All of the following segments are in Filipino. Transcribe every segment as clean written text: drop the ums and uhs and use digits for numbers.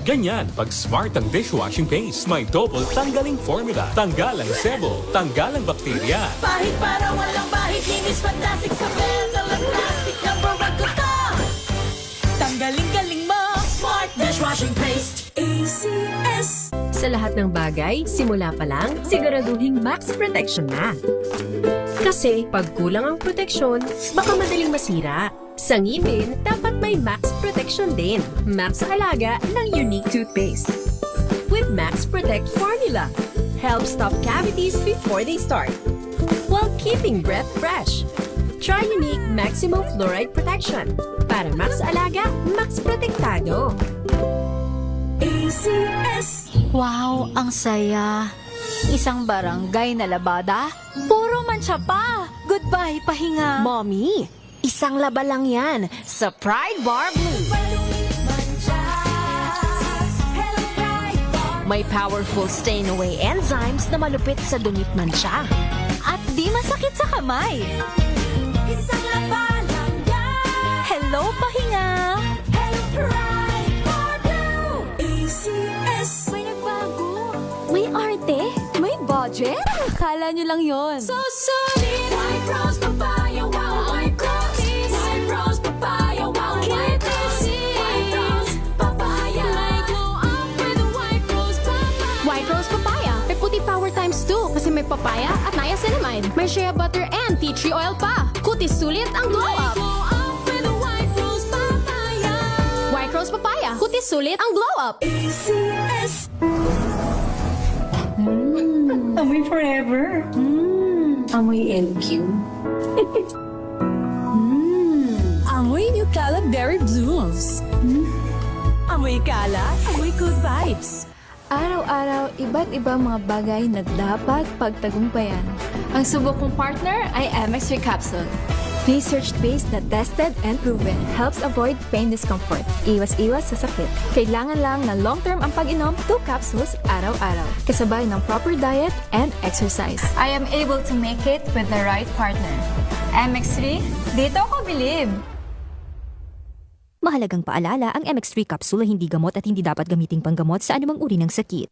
Ganyan pag Smart ang dishwashing paste. May double tanggaling formula. Tanggal ang sebo, tanggal ang bakterya. Bahid para walang bahid, linis fantastic sa metal at plastic. Number one ko to. Tanggaling-galing mo, Smart dishwashing paste. ACS. Sa lahat ng bagay, simula pa lang, siguraduhing max protection na. Kasi pag kulang ang proteksyon, baka madaling masira. Sa ngipin, dapat may max protection din. Max Alaga ng Unique Toothpaste. With Max Protect Formula, help stop cavities before they start, while keeping breath fresh. Try Unique Maximum Fluoride Protection. Para Max Alaga, Max Protektado. ACS. Wow, ang saya. Isang barangay na labada, puro mancha pa. Goodbye, pahinga. Mommy, isang laba lang yan sa Pride Bar Blue. May powerful stain-away enzymes na malupit sa dumit mancha. At di masakit sa kamay. Isang laba lang yan. Hello, pahinga. Hello, Pride Bar Blue. ACS. May nagbago. May arte. May budget. Akala nyo lang yon. So solid. White rose papaya, wow, white rose. White rose papaya, wow, white rose. White rose papaya. May glow up with white rose papaya. White Rose Papaya. May puti power times 2 kasi may papaya at niacinamide. May shea butter and tea tree oil pa. Kutis sulit ang glow May up. glow up with white rose papaya. White Rose Papaya. Kutis sulit ang glow up. ACS. Amoy forever. Amoy LQ. Amoy New Calab Berry Blooms. Amoy kalat, amoy good vibes. Araw-araw, iba't ibang mga bagay na dapat pagtagumpayan. Ang subok kong partner ay MX3 Capsule. Research-based na tested and proven. Helps avoid pain discomfort. Iwas-iwas sa sakit. Kailangan lang na long-term ang pag-inom 2 capsules araw-araw. Kasabay ng proper diet and exercise. I am able to make it with the right partner. MX3, dito ako bilib! Mahalagang paalala, ang MX3 capsule ay hindi gamot at hindi dapat gamiting panggamot sa anumang uri ng sakit.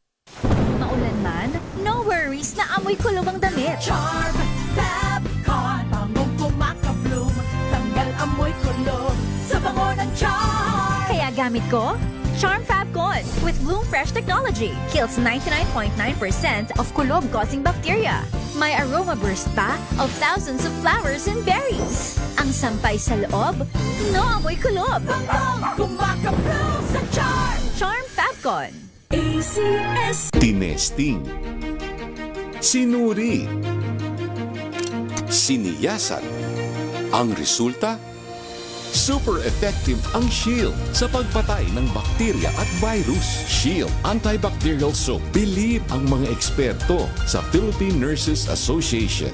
Maulan man, no worries na amoy kulong ang damit. Charm, Fabcon, bangong kumakabloom. Tanggal amoy kulog sa bango ng charm. Kaya gamit ko, Charm Fabcon with Bloom Fresh technology. Kills 99.9% of kulob-causing bacteria. May aroma burst pa of thousands of flowers and berries. Ang sampay sa loob, no amoy kulob. Bangong kumakabloom sa charm. Charm Fabcon. ACS. Tinesting, sinuri, siniyasan. Ang resulta? Super effective ang Shield sa pagpatay ng bakterya at virus. Shield Antibacterial Soap. Believe ang mga eksperto sa Philippine Nurses Association.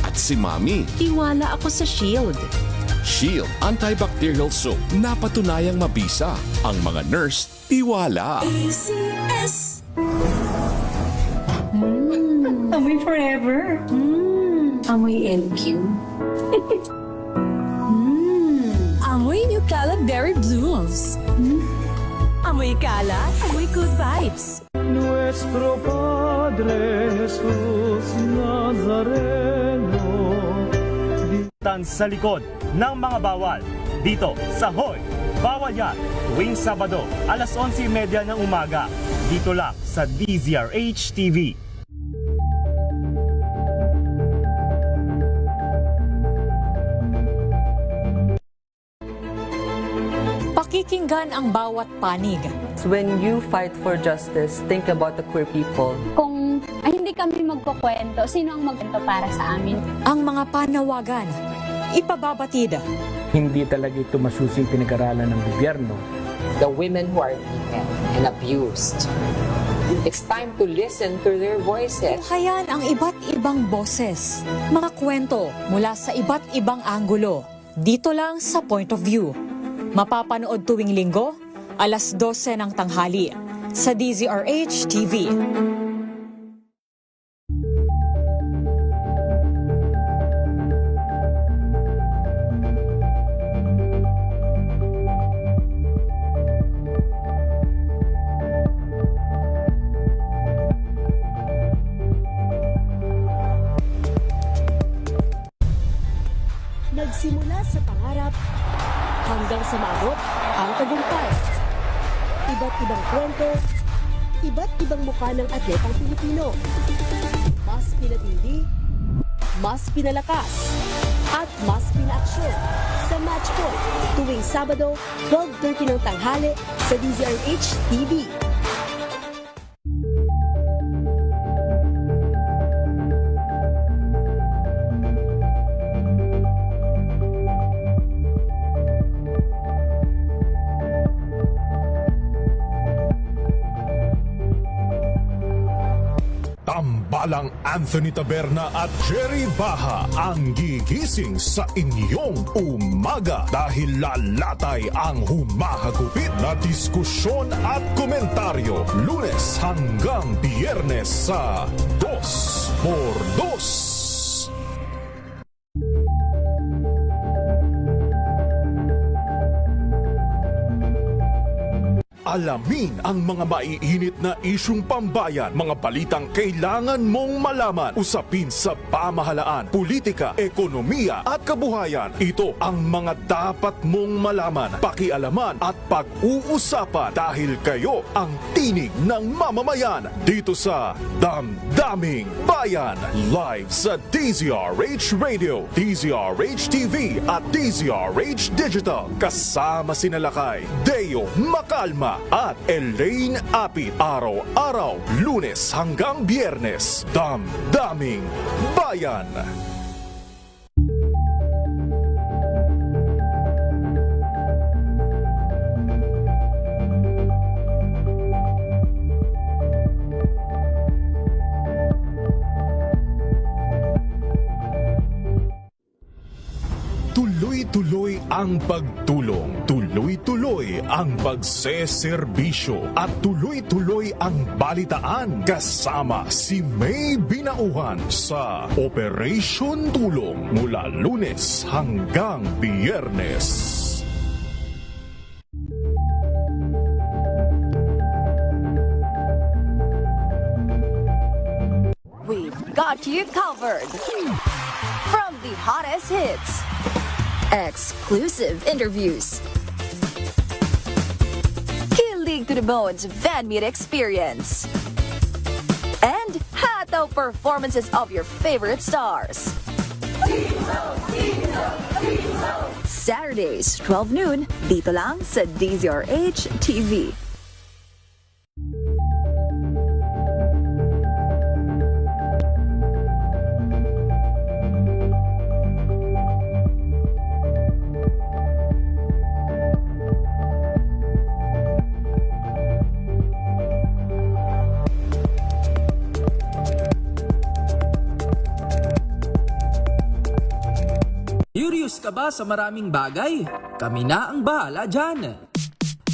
At si Mami. Tiwala ako sa Shield. Shield Antibacterial Soap. Napatunayang mabisa. Ang mga nurse, tiwala. ACS. Amoy forever. Amoy LQ. Amoy New Calab Berry Blooms. Amoy kalat, amoy good vibes. Nuestro Padre Jesus Nazareno. Tan sa likod ng mga bawal dito sa Hoy Bawal Yan tuwing Sabado alas 11:30 ng umaga dito lang sa DZRH TV. Pakikinggan ang bawat panig. When you fight for justice, think about the queer people. Kung hindi kami magkukwento, sino ang magkwento para sa amin? Ang mga panawagan, ipababatid. Hindi talaga ito masusing pinag-aralan ng gobyerno. The women who are beaten and abused. It's time to listen to their voices. Hayan ang iba't ibang boses. Mga kwento mula sa iba't ibang anggulo. Dito lang sa Point of View. Mapapanood tuwing linggo, alas 12 ng tanghali sa DZRH TV. sa maabot ang tagumpay. Iba't ibang kwento, iba't ibang mukha ng atletang Pilipino. Mas pinatindi, mas pinalakas, at mas pinaaksyon sa Match Point tuwing Sabado, 12:30 ng tanghali sa DZRH TV. Tambalang Anthony Taberna at Jerry Baha ang gigising sa inyong umaga dahil lalatay ang humahagupit na diskusyon at komentaryo Lunes hanggang Biyernes sa 2x2. Alamin ang mga maiinit na isyung pambayan, mga balitang kailangan mong malaman, usapin sa pamahalaan, politika, ekonomiya at kabuhayan. Ito ang mga dapat mong malaman, pakialaman at pag-uusapan dahil kayo ang tinig ng mamamayan dito sa Damdaming Bayan. Live sa DZRH Radio, DZRH TV at DZRH Digital. Kasama sinalakay Deo Macalma at Elaine Apit. Araw-araw, Lunes hanggang Biyernes. Damdaming Bayan. Tuloy-tuloy ang pagtulong, tuloy-tuloy ang pagseserbisyo at tuloy-tuloy ang balitaan kasama si May Binauhan sa Operation Tulong mula Lunes hanggang Biyernes. We've got you covered. From the hottest hits, exclusive interviews, kilig to the bones fan meet experience, and hataw performances of your favorite stars. Saturdays, 12 noon, dito lang sa DZRH TV. Curious ka ba sa maraming bagay? Kami na ang bahala dyan.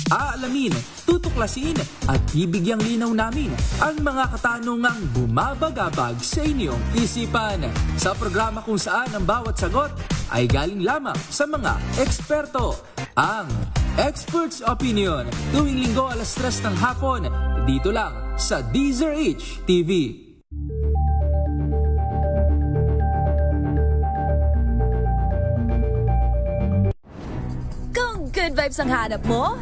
Aalamin, tutuklasin at bibigyang linaw namin ang mga katanungang bumabagabag sa inyong isipan. Sa programa kung saan ang bawat sagot ay galing lamang sa mga eksperto. Ang Expert's Opinion, tuwing Linggo 3:00 ng hapon, dito lang sa DZRH TV. Good vibes ang hanap mo?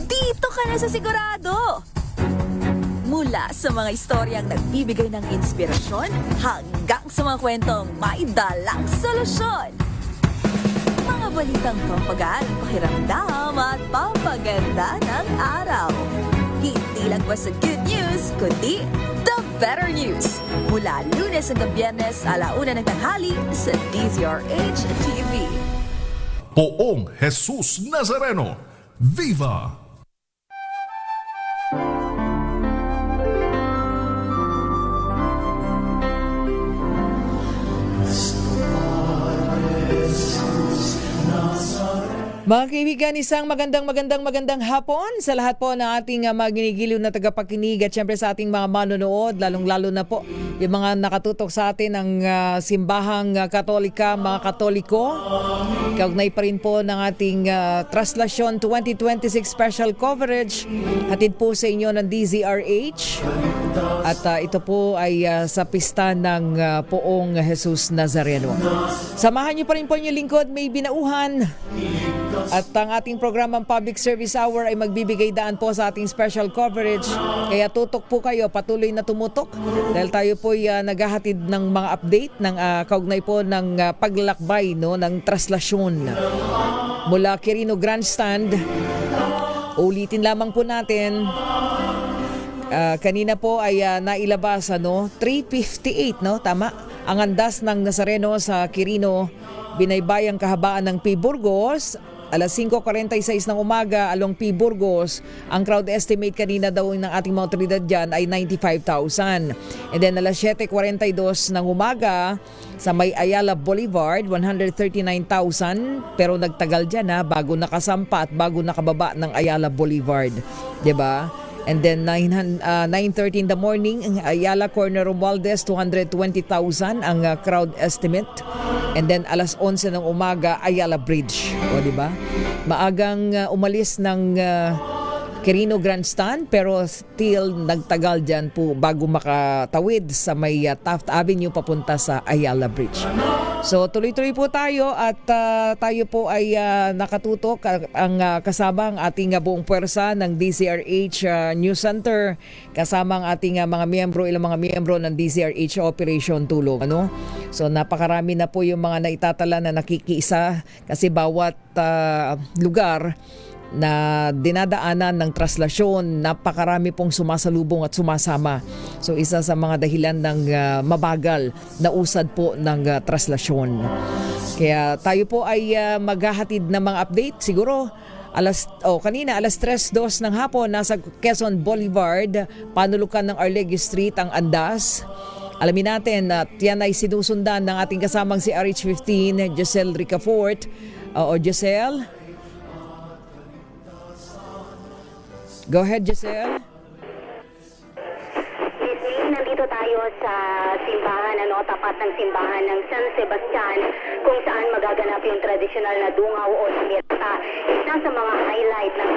Dito ka na sa sigurado! Mula sa mga istoryang nagbibigay ng inspirasyon hanggang sa mga kwentong may dalang solusyon. Mga balitang pampagaan, pakiramdam at pampaganda ng araw. Hindi lang ba sa good news, kundi the better news. Mula Lunes hanggang Biyernes, 1:00 ng tanghali sa DZRH TV. Poong Jesus Nazareno, Viva! Mga kaibigan, isang magandang hapon sa lahat po ng ating mga ginigiliw na tagapakinig at syempre sa ating mga manonood, lalong-lalo na po yung mga nakatutok sa atin ng simbahang katolika, mga katoliko. Kaugnay pa rin po ng ating Traslasyon 2026 special coverage hatid po sa inyo ng DZRH. At ito po ay sa pista ng Poong Jesus Nazareno. Samahan niyo pa rin po yung lingkod, May Binauhan. At ang ating programang Public Service Hour ay magbibigay daan po sa ating special coverage. Kaya tutok po kayo, patuloy na tumutok. Dahil tayo po naghahatid ng mga update ng kaugnay po ng paglalakbay ng traslasyon mula Quirino Grandstand. Ulitin lamang po natin. Kanina po ay nailabas 3:58 tama ang andas ng Nazareno sa Quirino, binaybayang kahabaan ng P. Burgos. Alas 5:46 ng umaga along P. Burgos, ang crowd estimate kanina daw ng ating mga otoridad dyan ay 95,000. And then alas 7:42 ng umaga sa may Ayala Boulevard, 139,000, pero nagtagal dyan bago nakasampa at bago nakababa ng Ayala Boulevard, 'di ba? And then 9:30 in the morning, Ayala Corner Romualdez, 220,000 ang crowd estimate. And then alas 11 ng umaga, Ayala Bridge. O, di ba? Maagang umalis ng Quirino Grandstand, pero still nagtagal dyan po bago makatawid sa may Taft Avenue papunta sa Ayala Bridge. So tuloy-tuloy po tayo at tayo po ay nakatutok ang kasama ang ating buong puwersa ng DZRH News Center, kasama ang ating mga miyembro, ilang mga miyembro ng DZRH Operation Tulong. So napakarami na po yung mga naitatala na nakikiisa kasi bawat lugar na dinadaanan ng traslasyon, napakarami pong sumasalubong at sumasama. So isa sa mga dahilan ng mabagal na usad po ng traslasyon. Kaya tayo po ay maghahatid ng mga update. Siguro kanina alas 3:02 ng hapon nasa Quezon Boulevard, panulukan ng Arlegui Street ang andas. Alamin natin at yan ay sinusundan ng ating kasamang si RH15 Giselle Ricafort. Giselle, go ahead, Giselle. Nandito tayo sa simbahan, tapat ng simbahan ng San Sebastian, kung saan magaganap yung tradisyonal na dungaw o mirta. Isa sa mga highlight ng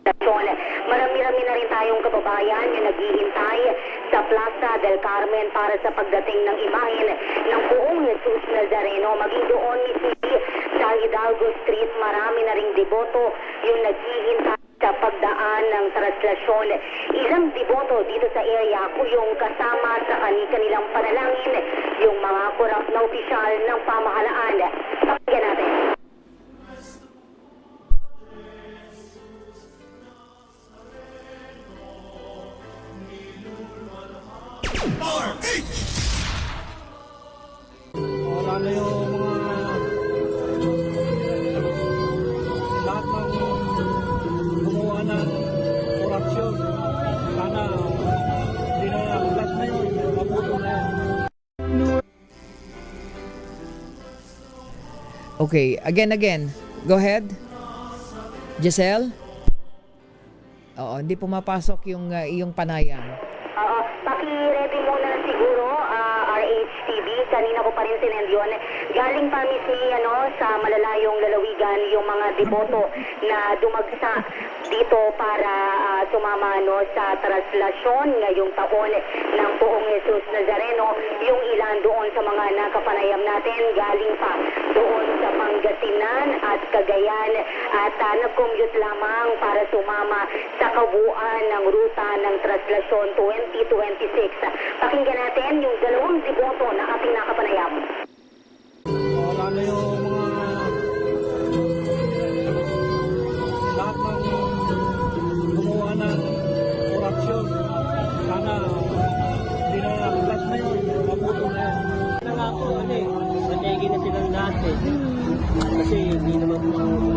stasyon. Marami-rami na rin tayong kababayan yung naghihintay sa Plaza del Carmen para sa pagdating ng imahen ng buong Jesus Nazareno. Maging doon mismo sa Hidalgo Street, marami na ring deboto yung naghihintay sa pagdaan ng traslasyon. Ilang deboto dito sa area yung kasama sa kanilang panalangin, yung mga korap na opisyal ng pamahalaan. Pakinggan natin. Wala na yung mga lahat ng gumawa ng korupsyon. Sana hindi na last na yun, mabuto na yun. Okay, again. Go ahead. Giselle? Oo, hindi pumapasok yung iyong panayam. Paki-ready muna siguro, RHTV. Kanina ko pa rin sinend yun. Galing pa mismo sa malalayong lalawigan yung mga deboto na dumagsa dito para sumama sa traslasyon ngayong taon ng buong Jesus Nazareno. Yung ilan doon sa mga nakapanayam natin galing pa doon sa Pangasinan at Cagayan at nag-commute lamang para sumama sa kabuuan ng ruta ng traslasyon 2026. Pakinggan natin yung dalawang deboto na ating nakapanayam. Wala na yung mga lahat ng gumawa ng korupsyon. Sana hindi na last na yun, mabuto na yun. Nangako, sanayagin na silang lahat Kasi hindi naman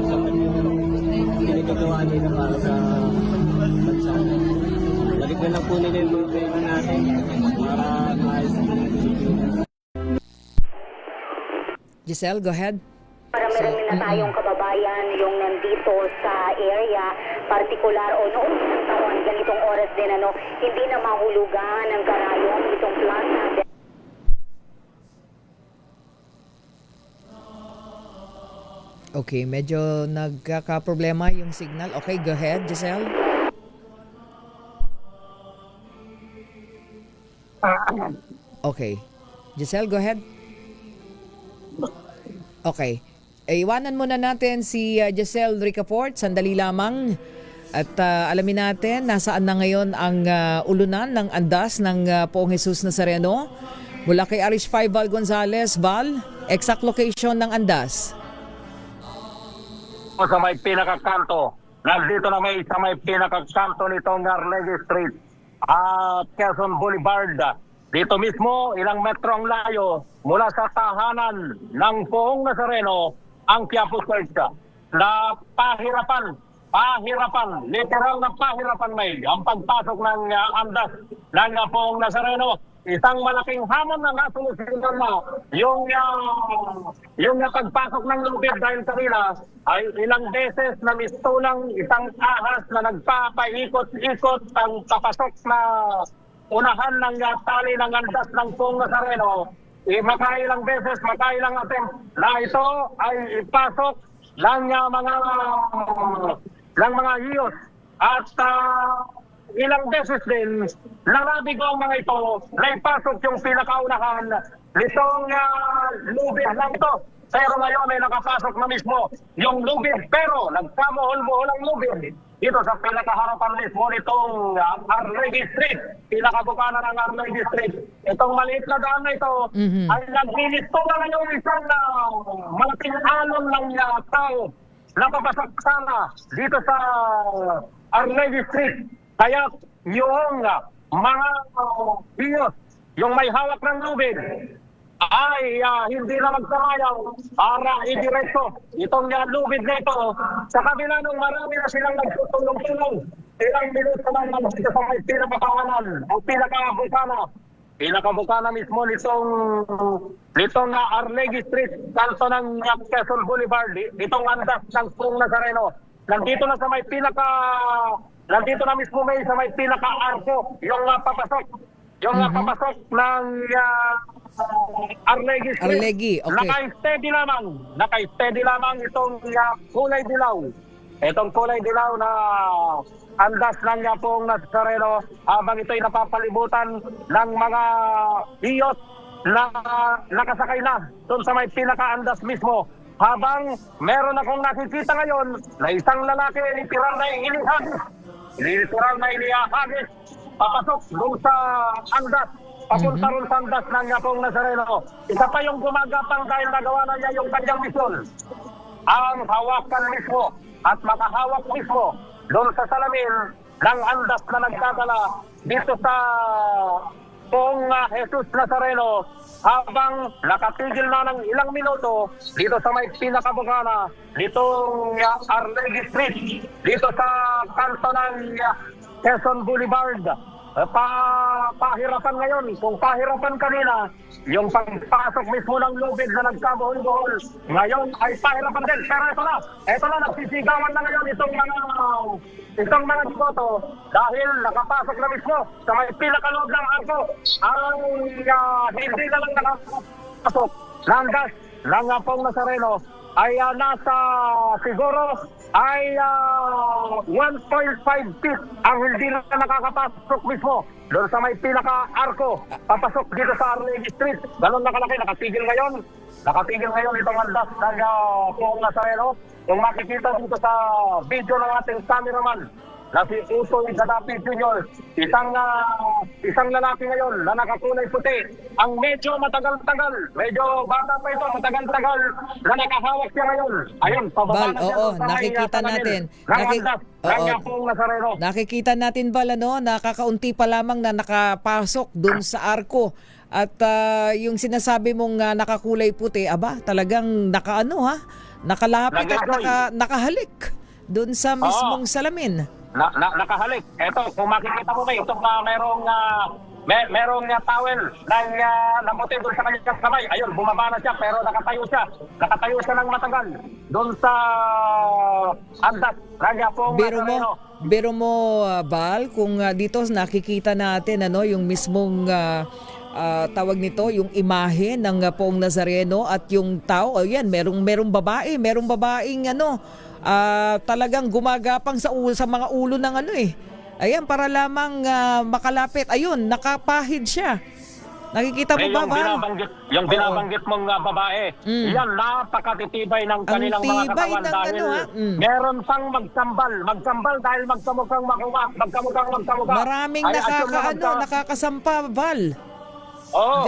sa kanila ginagawa nila para sa bansa. Balik na lang po nila yung mga pera natin para maayos na Pilipinas. Giselle, go ahead. Marami-rami na tayong kababayan yung nandito sa area, partikular o noong isang taon, ganitong oras din hindi na mahulugan ng karayong itong plaza. Okay, medyo nagkakaproblema yung signal. Okay, go ahead, Giselle. Okay. Giselle, go ahead. Okay. Iwanan muna natin si Giselle Ricafort, sandali lamang. At alamin natin nasaan na ngayon ang ulunan ng andas ng Poong Jesus Nazareno. Mula kay Arish Val Gonzalez. Val, exact location ng andas. Sa may pinakakanto, nandito na sa may pinakakanto nitong Arlegue Street at Quezon Boulevard. Dito mismo, ilang metro ang layo mula sa tahanan ng Poong Nazareno, ang Quiapo Church, na pahirapan, literal na pahirapan may ang pagpasok ng andas ng Poong Nazareno. Isang malaking hamon na nasolusyonan na yung pagpasok ng lubid dahil kanila ay ilang beses na mistulang isang ahas na nagpapaikot-ikot ang papasok na unahan ng tali ng andas ng Poong Nazareno. Makailang beses, makailang attempt na ito ay ipasok ng mga hiyos at ilang beses din narabi ko ang mga ito na ipasok yung pinakaunahan nitong lubid lang ito. Pero ngayon ay nakapasok na mismo yung lubid, pero nagkamuhol-muhol ang lubid dito sa pinakaharapan mismo nitong Arlegue Street, pinakabukana ng Arlegue Street. Itong maliit na daan na ito ay naglilisto na ngayon isang malaking alon ng tao na papasok sana dito sa Arlegue Street. Kaya yung mga hiyos, yung may hawak ng lubid, ay hindi na magsamayaw para idiretso itong lubid na ito. Sa kabila nung marami na silang nagtutulong-tulong, ilang minuto lang dito sa may pinakapanganan, ang pinakabukana mismo nitong Arlegue Street, kanto ng Quezon Boulevard, itong andas ng Poong Nazareno. Nandito na mismo may sa may pinaka-arko yung papasok. Yung papasok ng Arlegue Street. Arlegue, okay. Naka-steady lamang itong kulay dilaw. Itong kulay dilaw na andas ng Poong Nazareno habang ito'y napapalibutan ng mga hiyos na nakasakay na doon sa may pinaka-andas mismo. Habang meron akong nakikita ngayon na isang lalaki literal na inihagis papasok doon sa andas, papunta ron sa andas ng Poong Nazareno. Isa pa yung gumagapang dahil nagawa na niya yung kanyang misyon, ang hawakan mismo at makahawak mismo doon sa salamin ng andas na nagdadala dito sa Poong Jesus Nazareno habang nakatigil na ng ilang minuto dito sa may pinakabukana nitong Arlegue Street, dito sa kanto ng Quezon Boulevard. Pahirapan ngayon. Kung pahirapan kanina, yung pagpasok mismo ng lubid na nagkabuhol-buhol, ngayon ay pahirapan din. Pero ito na, nagsisigawan na ngayon itong mga dikoto dahil nakapasok na mismo sa may pinakaloob ng arko ang hindi na lang nakapasok ng gas ng Poong Nazareno ay nasa siguro ay 1.5 feet ang hindi na nakakapasok mismo doon sa may pinaka-arko papasok dito sa Arlegue Street. Ganun nakalaki, nakatigil ngayon itong andas ng Poong Nazareno. Kung makikita dito sa video ng ating cameraman na si Utoy Gaddafi Jr., isang lalaki ngayon na nakakulay puti, ang medyo matagal-tagal, medyo bata pa ito, matagal-tagal na nakahawak siya ngayon. Ayun, pababa na siya sa nakikita natin. Poong Nazareno. Nakikita natin ba, nakakaunti pa lamang na nakapasok dun sa arko. At yung sinasabi mong nakakulay puti, talagang nakalapit at nakahalik dun sa mismong salamin. Nakahalik. Ito, kung makikita mo kayo, itong merong towel na puti doon sa kanyang kamay. Ayun, bumaba na siya pero nakatayo siya ng matagal doon sa andas ng Poong Nazareno. Biro mo, Val, kung dito nakikita natin yung mismong tawag nito, yung imahe ng Poong Nazareno at yung tao, ayan, merong babaeng talagang gumagapang sa mga ulo ng ayan, para lamang makalapit. Ayun, nakapahid siya. Nakikita mo ba, Val? Yung binabanggit mong babae, yan, napakatitibay ng kanilang mga tibay katawan ng dahil ano, ha? meron pang magsambal dahil magkamukhang magkamukha. Maraming nakakasampa, Val.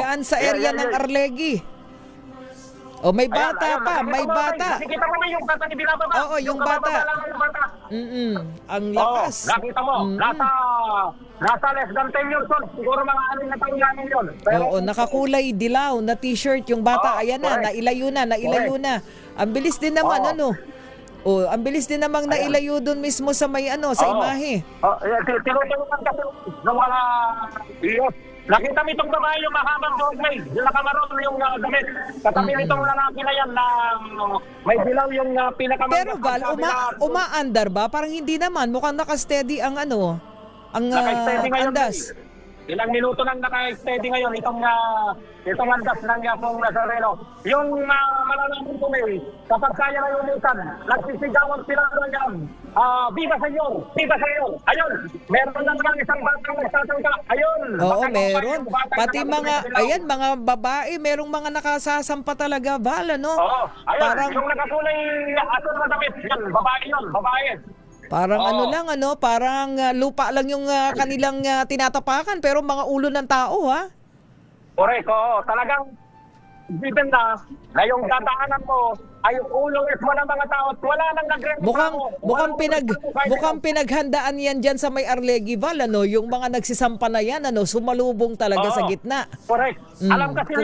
Diyan sa area ng Arlegui. O may bata pa, may bata. Nakikita mo ba yung bata ni Binababa? Oo, yung bata. Ang lakas. Nakita mo, nasa less than 10 years old. Siguro mga 6 na taon namin yun. Oo, nakakulay dilaw na t-shirt yung bata. Ayan na, nailayo na. Ang bilis din naman, ano? Ang bilis din namang nailayo doon mismo sa may sa imahe. Tinutulungan kasi ng mga nakita mo itong babae yung mahabang buhok yung nakamaroon yung damit. Katabi nitong lalaki na yan na may dilaw yung pinakamaganda. Pero Val, umaandar ba? Parang hindi naman. Mukhang nakasteady ang naka-steady ngayon, andas. Ilang minuto nang naka-steady ngayon itong andas ng Pong Nazareno. Yung malalaman ko kapag kaya na umutan, nagsisigawan sila ng Viva Señor! Viva Señor! Ayun! Meron na naman isang batang nagsasangka. Ayun! Oo, meron. Pati mga babae, merong mga nakasasampa talaga, Val, ano? Oo, ayun. Parang, yung nakakulay aso na damit, yan, babae. Parang parang lupa lang yung kanilang tinatapakan, pero mga ulo ng tao, ha? Correct, oo. Talagang given na yung dadaanan mo ay ulo mismo ng mga tao at wala nang nagreklamo. Mukhang pinaghandaan yan dyan sa may Arlegui, Val, ano? Yung mga nagsisampa na yan, sumalubong talaga sa gitna. Correct. Alam kasi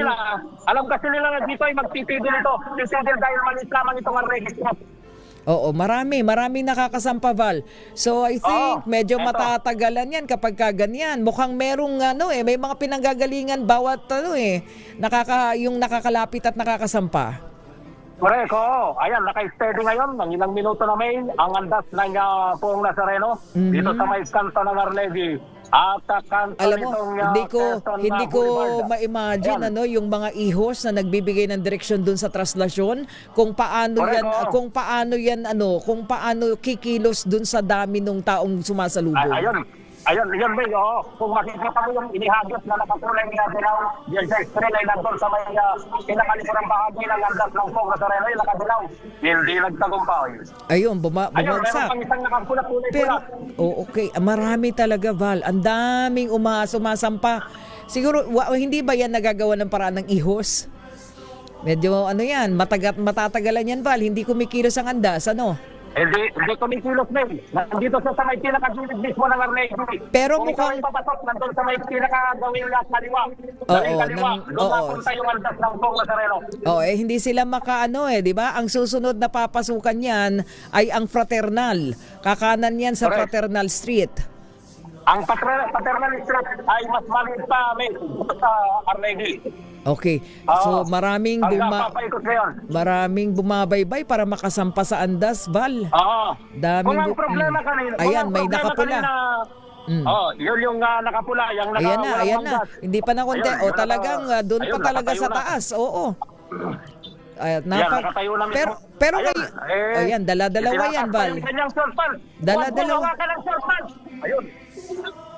nila na dito ay magtitigil ito. Titigil dahil malis lamang itong Arlegui. Oo, maraming nakakasampa, Val. So I think medyo matatagalan yan kapag kaganyan. Mukhang merong may mga pinanggagalingan bawat yung nakakalapit at nakakasampa. Correct, oo. Ayan, naka-steady ngayon. Ng ilang minuto na ang andas ng Pong Nazareno dito sa may kanto ng Arlegui. At alam mo, hindi ko ma-imagine yung mga ihos na nagbibigay ng direksyon dun sa traslasyon, kung paano kikilos dun sa dami ng taong sumasalubong. Ayun, May, kung makikita mo yung inihagos na nakakulay na dilaw, yung X-ray ay nandun sa may pinakalikurang bahagi ng andas ng Pong Nazareno, yung nakadilaw, hindi nagtagumpay. Ayun, bumagsak. Meron pang isang nakakulay-kulay. Pero, okay, marami talaga, Val. Ang daming sumasampa. Siguro, hindi ba yan nagagawa ng paraan ng ihos? Medyo, matatagalan yan, Val. Hindi kumikilos ang andas, Hindi kumikilos, May. Nandito sa may pinakagilid mismo ng Arlegui. Pero kung mukhang ikaw ay papasok, nandun sa may pinakagawin lahat kaliwa. Doon napunta yung andas ng Pong Nazareno. Hindi sila di ba? Ang susunod na papasukan yan ay ang Fraternal. Kakanan yan sa Fraternal Street. Ang Fraternal Street ay mas maliit pa, May, sa Arlegui. Okay. So maraming bumabaybay para makasampa sa andas, Val. Kung ang problema kanina, may nakapula. Yun yung nakapula, yung ayan na. Hindi pa na konti. Talagang doon pa talaga sa taas. Oo. Pero ayan, dala-dalawa yan, Val. Dala-dalawa.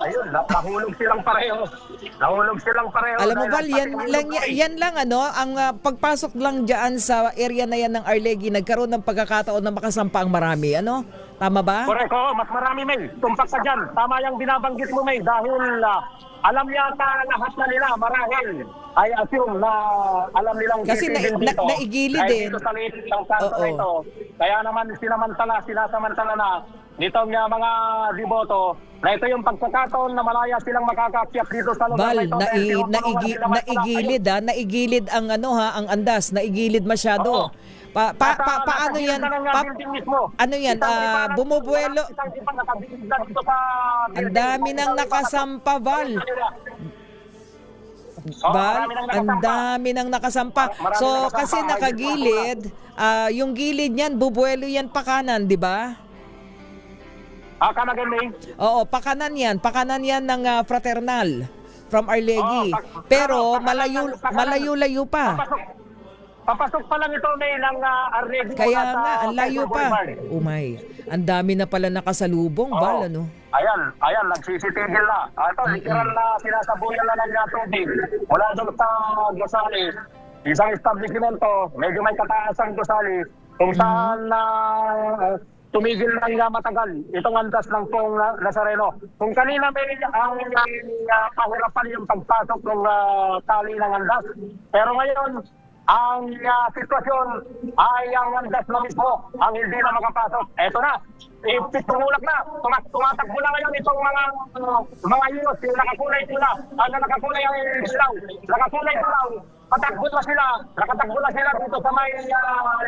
Ayun, nahulog silang pareho. Alam mo, Val, yan lang ang pagpasok lang diyan sa area na yan ng Arlegui, nagkaroon ng pagkakataon na makasampa ang marami, Tama ba? Correct, mas marami, May. Tumpak ka dyan. Tama yung binabanggit mo, May, dahil alam yata lahat na nila, marahil ay assume na alam nilang kasi naigilid dito sa liit ng kanto na ito. Kaya naman sinasamantala na nitong mga deboto na ito yung pagkakataon na malaya silang makakakyat dito sa lugar na ito. Naigilid ang ang andas, naigilid masyado. Paano yan? Bumubuelo. Ang dami nang nakasampa, Val. Ang dami nang nakasampa. So, kasi nakagilid, yung gilid niyan, bubuelo yan pa kanan, di ba? Kanan, May? Oo, pakanan yan ng Fraternal from Arlegui. Pero malayo-layo pa. Papasok pa lang ito, May, ng Arlegui. Kaya nga, ang layo pa. Ang dami na pala nakasalubong, Val, Ayan, nagsisitigil na. Ito, literal na sinasabuyan na ng tubig. Mula doon sa gusali, isang establishmento, medyo may kataasang gusali, kung saan tumigil na matagal itong andas ng pong Nazareno. Kung kanina may ang pahirapan yung pagpasok ng tali ng andas, pero ngayon, ang sitwasyon ay ang andas na mismo ang hindi na makapasok. Eto na, tumulak na, tumatakbo na ngayon itong mga inos, yung nakakulay pula, nakakulay ang ilaw, nakakulay pulaw, nakatakbo na sila dito sa may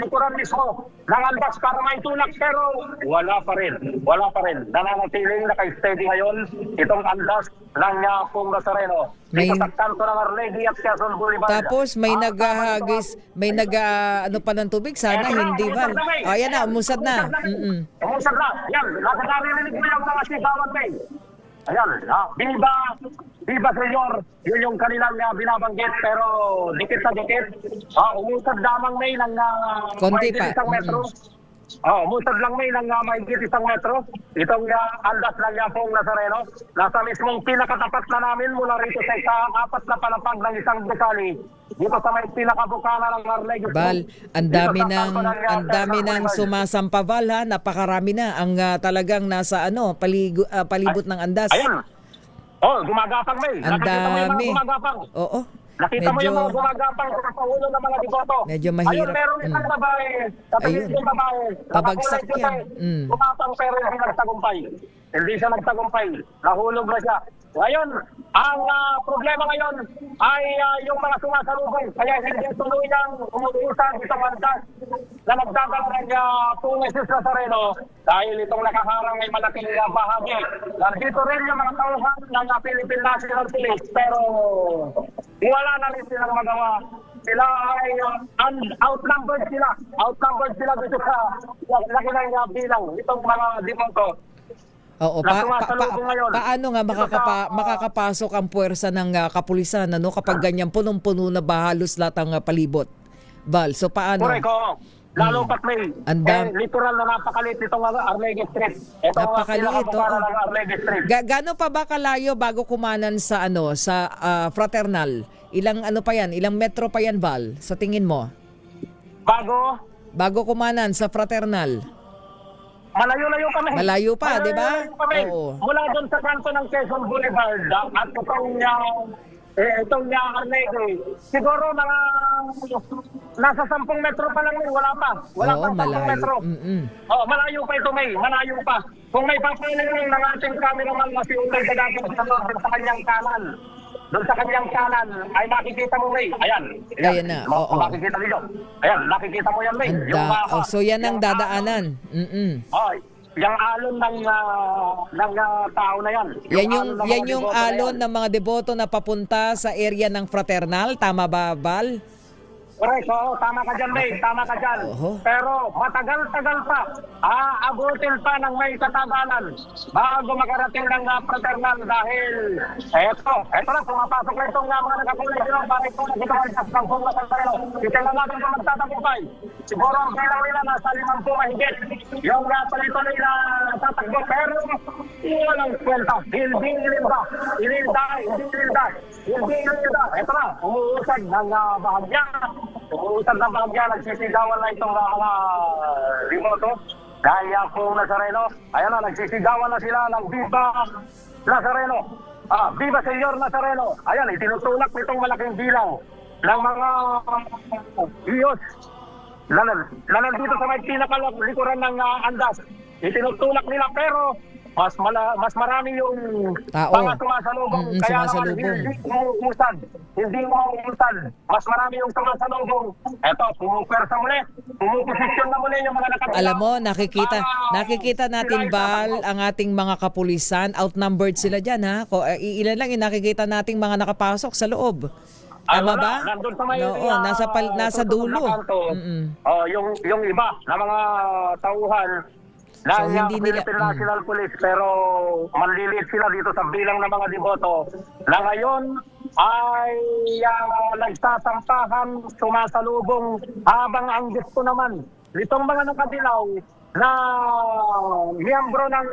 likuran mismo ng andas para may tulak, pero wala pa rin. Nananatiling naka-steady ngayon itong andas ng pong Nazareno. Dito sa kanto ng Arlegui at Quezon Boulevard. Tapos may naghahagis, may ano pa ng tubig, sana hindi ba? Ayan na, umusad na. Umusad na. Yan, nakakarinig mo yung mga sigawan, May. Ayan, Viva Senyor, yun yung kanilang binabanggit, pero dikit na dikit. Umusad lamang, May, ng konti pa. isang metro. Umusad lang, May, ng mahigit isang metro. Itong andas ng pong Nazareno. Nasa mismong pinakatapat na namin mula rito sa apat na palapag ng isang gusali. Dito sa may pinakabukana ng Arlegui. Bal, ang dami ng sumasampa, Val, ha? Napakarami na ang talagang nasa palibot ng andas. Ayan. Gumagapang, May. Ang dami. Oo. Nakita mo yung mga gumagapang sa paulo ng mga deboto. Medyo mahirap. Ayun, meron isang babae. Ayun. Babae. Pabagsak yan. Gumapang pero hindi nagtagumpay. Hindi siya nagtagumpay. Nahulog na siya. Ngayon, ang problema ngayon ay yung mga sumasalubong. Kaya hindi tuluyang umuusad itong andas na nagdadala ng pong Jesus Nazareno dahil itong nakaharang ay malaking bahagi. Nandito rin yung mga tauhan ng Philippine National Police, pero wala na rin silang magawa. Sila ay outnumbered sila dito sa laki ng bilang itong mga demonto. Oo, paano nga makakapasok ang puwersa ng kapulisan kapag ganyan punong-puno na halos lahat ang palibot? Val, so paano? Correct, lalo pat May. Literal na napakalit itong Arlegui Street. Napakaliit, ng Arlegui Street. Gaano pa ba kalayo bago kumanan sa sa Fraternal? Ilang ilang metro pa yan, Val, sa tingin mo? Bago kumanan sa Fraternal? Malayo-layo kami. Malayo pa, di ba? Oo. Mula doon sa kanto ng Quezon Boulevard at itong Arlegui, siguro mga nasa 10 metro pa lang, wala pa. Wala pa 10 metro. Malayo pa ito, May. Malayo pa. Kung may papainin ng ating cameraman na si Utay Gadati sa kanyang kanan, doon sa kanyang kanan ay makikita mo, May. Ayan na. Makikita niyo. Ayan, nakikita mo yan, May. So yan ang dadaanan. Yung alon ng tao na yan. Yan yung alon ng mga deboto na papunta sa area ng Fraternal. Tama ba, Val? Correct, tama ka dyan, May. Tama ka dyan. Pero matagal-tagal pa. Abutin pa ng may katagalan bago makarating ng Fraternal dahil eto na, pumapasok na itong mga nakakulay sila para ito nagkakalas ng Pong Nazareno. Tingnan natin kung magtatagumpay. Siguro ang bilang nila nasa 50 mahigit. Yung palito nila tatakbo, pero walang kwenta. Hindi ilinda. Eto na, umuusad ng bahagya. Nagsisigawan na itong mga demonto. Kaya po Nazareno, ayan na, nagsisigawan na sila ng Viva Nazareno. Viva Senyor Nazareno. Ayan, itinutulak nitong malaking bilang ng mga Diyos na nandito sa may pinakalikuran ng andas. Itinutulak nila, pero mas marami yung mga sumasalubong. Kaya naman hindi umuusad. Mas marami yung sumasalubong. Eto, pumupersa muli. Pumuposisyon na muli yung mga nakatulak. Alam mo, nakikita natin, Val, ang ating mga kapulisan. Outnumbered sila dyan, ha? Ilan lang yung nakikita nating mga nakapasok sa loob. Tama ba? Nandun sa may nasa dulo. Yung iba na mga tauhan ng Philippine National Police, pero manlilit sila dito sa bilang ng mga deboto na ngayon ay nagsasampahan, sumasalubong, habang ang gusto naman nitong mga nakadilaw na miyembro ng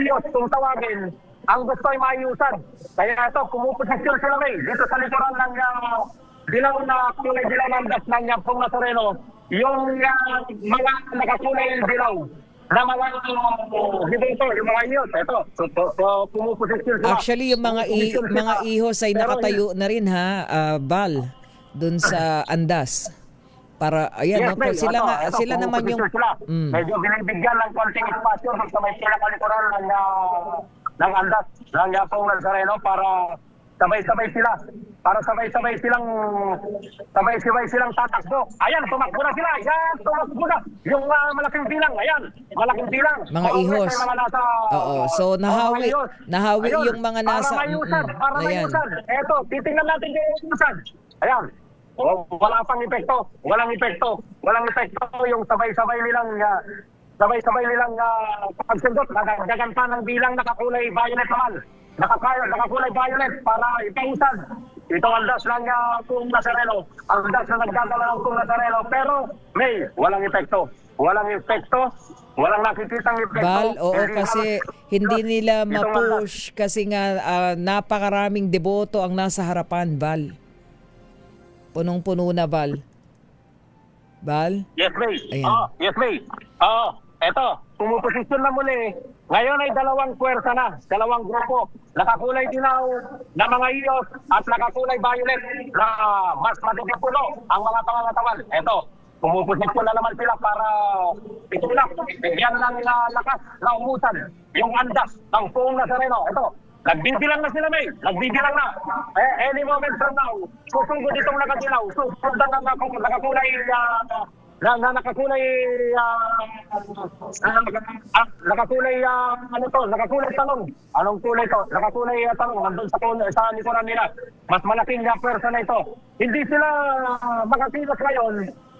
Hiyos kung tawagin, ang gusto ay maiusad. Kaya ito, pumuposisyon sila may dito sa likuran ng dilaw na kulay dilaw ng das ng Pong Nazareno, yung mga nakakulay dilaw na mga dito, yung mga iyos. Ito, pumuposisyon sila. Actually, yung mga ihos ay nakatayo na rin Bal, dun sa andas. Para, ayan, Yes, no, po, sila naman yung... Medyo binibigyan ng konting espasyo sa may pinakalikuran ng andas ng Pong Nazareno para sabay-sabay sila. Para sabay-sabay silang tatakbo. Ayan, tumakbo na sila. Ayan, tumakbo na. Yung malaking bilang. Ayan, malaking bilang. Mga ihos. Mga nasa, Oo, so nahawi Ayun, yung mga nasa... Para mayusad. Eto, titingnan natin yung mayusad. Ayan. Wala pang epekto. Walang epekto yung sabay-sabay nilang pagsundot. Nagdagan pa ng bilang nakakulay violet naman. Nakakulay violet para ipausad. Itong andas ng Pong Nazareno. Ang andas na nagdadala ng Pong Nazareno. Pero walang epekto. Walang nakikitang epekto. Bal, oo, kasi hindi nila ma-push kasi nga napakaraming deboto ang nasa harapan, Bal. Punong-puno na, Bal. Bal? Yes, May. Ayan. Yes, May. Eto, pumuposisyon na muli. Ngayon ay dalawang puwersa na, dalawang grupo. Nakakulay dilaw na mga iyos at nakakulay violet na mas matigipuno ang mga pangangatawan. Eto, pumuposisyon na naman sila para itulak. Bigyan ng lakas na umusan yung andas ng Pong Nazareno. Eto, nagbibilang na sila, May. Nagbibilang na. Any moment from now, susugod itong nakadilaw. Susundan ng nakakulay nakakulay talong. Anong kulay to? Nakakulay talong. Nandun sa likuran nila. Mas malaking pwersa na ito. Hindi sila makakilos ngayon.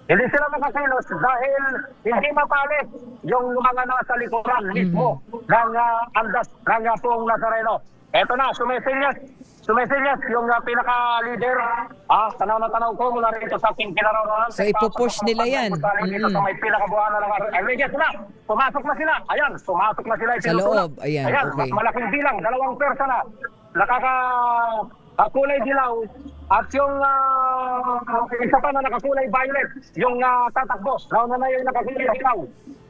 Hindi sila makakilos dahil hindi mapalit yung mga nasa likuran mismo ng andas ng Pong Nazareno. Eto na, sumesinyas yung pinaka-leader. Tanaw na tanaw ko mula rito sa ating kinaroroonan. So ipupush nila yan. Dito sa may pinakabuhanan ng Yes na, pumasok na sila. Ayan, pumasok na sila. Sa loob, ayan, okay. Mas malaking bilang, dalawang persa na. Nakakulay dilaw. At yung isa pa na nakakulay violet, yung tatakbo. Nauna na yung nakakulay dilaw.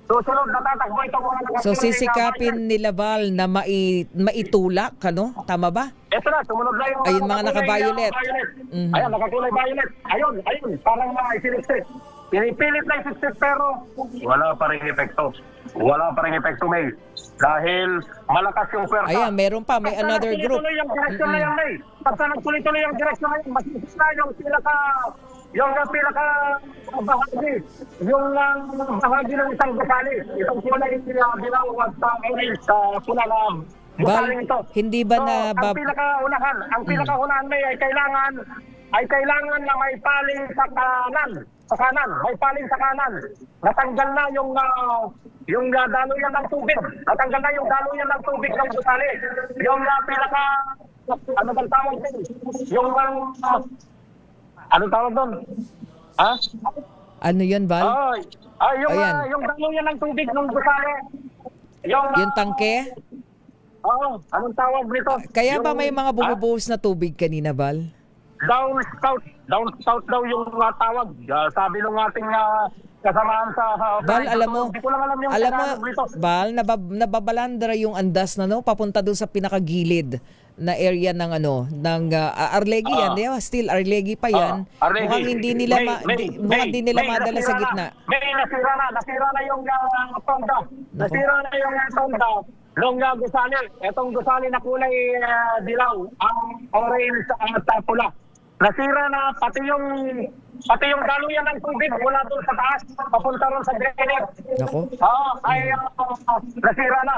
Susunod na tatakbo itong mga nakakulay. So sisikapin nila, Bal, na maitulak, ano? Tama ba? Ito na, sumunod na yung ayun, mga naka-violet. Ayan, nakakulay violet. Ayun, parang isinisip. Pinipilit na isisip pero wala pa rin epekto. May. Dahil malakas yung pwersa. Ayan, meron pa. May another group. Pagka nagtuloy yung direksyon na yan, May. Pagka nagtuloy yung direksyon na yan, masisip na yung bahagi. Yung bahagi ng isang gusali. Itong kulay dilaw at orange sa pula na Bal, gusaling ito. hindi ba na... ang pinakaunahan, May, ay kailangan na may paling sa kanan. May paling sa kanan. Natanggal na yung daluyan ng tubig. Natanggal na yung daluyan ng tubig ng gusali. Yung ano bang tawag din? Anong tawag doon? Ano yun, Bal? Yung daluyan ng tubig ng gusali. Yung tangke? Oo, anong tawag nito? Kaya ba may mga bumubuhos na tubig kanina, Bal? Downspout daw yung tawag. Sabi nung ating kasamahan sa... Bal, alam mo, hindi ko lang alam yung Bal, nababalandra yung andas na papunta doon sa pinakagilid na area ng Arlegui yan, di ba? Still Arlegui pa yan. Mukhang hindi nila madala sa gitna. Nasira na yung tonda. Nasira na yung tonda. Nung gusali, etong gusali na kulay dilaw, ang orange at pula. Nasira na pati yung daluyan ng tubig mula doon sa taas, papunta ron sa drainage. Nako. Nasira na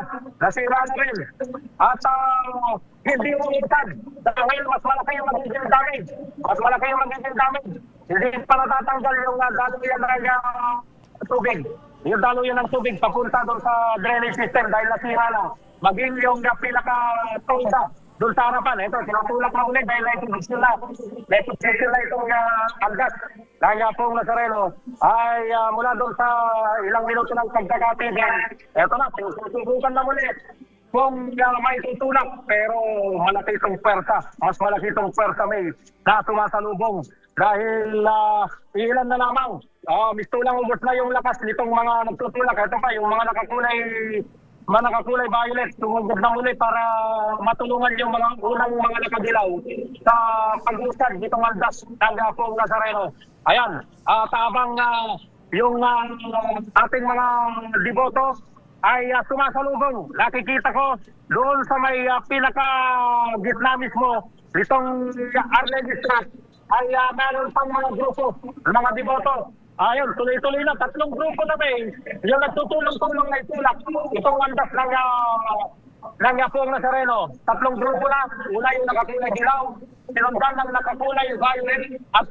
rin. At hindi umitad dahil mas malaki yung magiging damage. Hindi pa natatanggal yung daluyan ng tubig. Yung daluyan ng tubig papunta doon sa drainage system dahil nasira na. Maging yung pinaka-tonda doon sa harapan. Ito, tinutulak na ulit dahil naipusisyon na. Naipusisyon na itong aldas ng pong Nazareno. Ay mula doon sa ilang minuto ng pagkakatigan. Ito na, susubukan na muli. Kung may tutulak, pero malaki itong pwersa. Mas malaki itong pwersa, May, na sumasalubong. Dahil ilan na lamang. Mistulang ubos na yung lakas nitong mga nagtutulak. Ito pa, yung mga nakakulay violet, tumugod na muli para matulungan yung mga unang mga nakadilaw sa pag-usad nitong aldas ng pong Nazareno. Ayan, tabang yung ating mga deboto ay sumasalubong. Nakikita ko doon sa may pinaka-gitna mismo nitong Arlene Street ay meron pang mga grupo, mga deboto. Ayun, tuloy-tuloy na. 3 grupo na may yung nagtutulong-tulong na itulak. Itong andas ng pong Nazareno. 3 grupo na. Una yung nakakulay dilaw, sinundan ng nakakulay violet at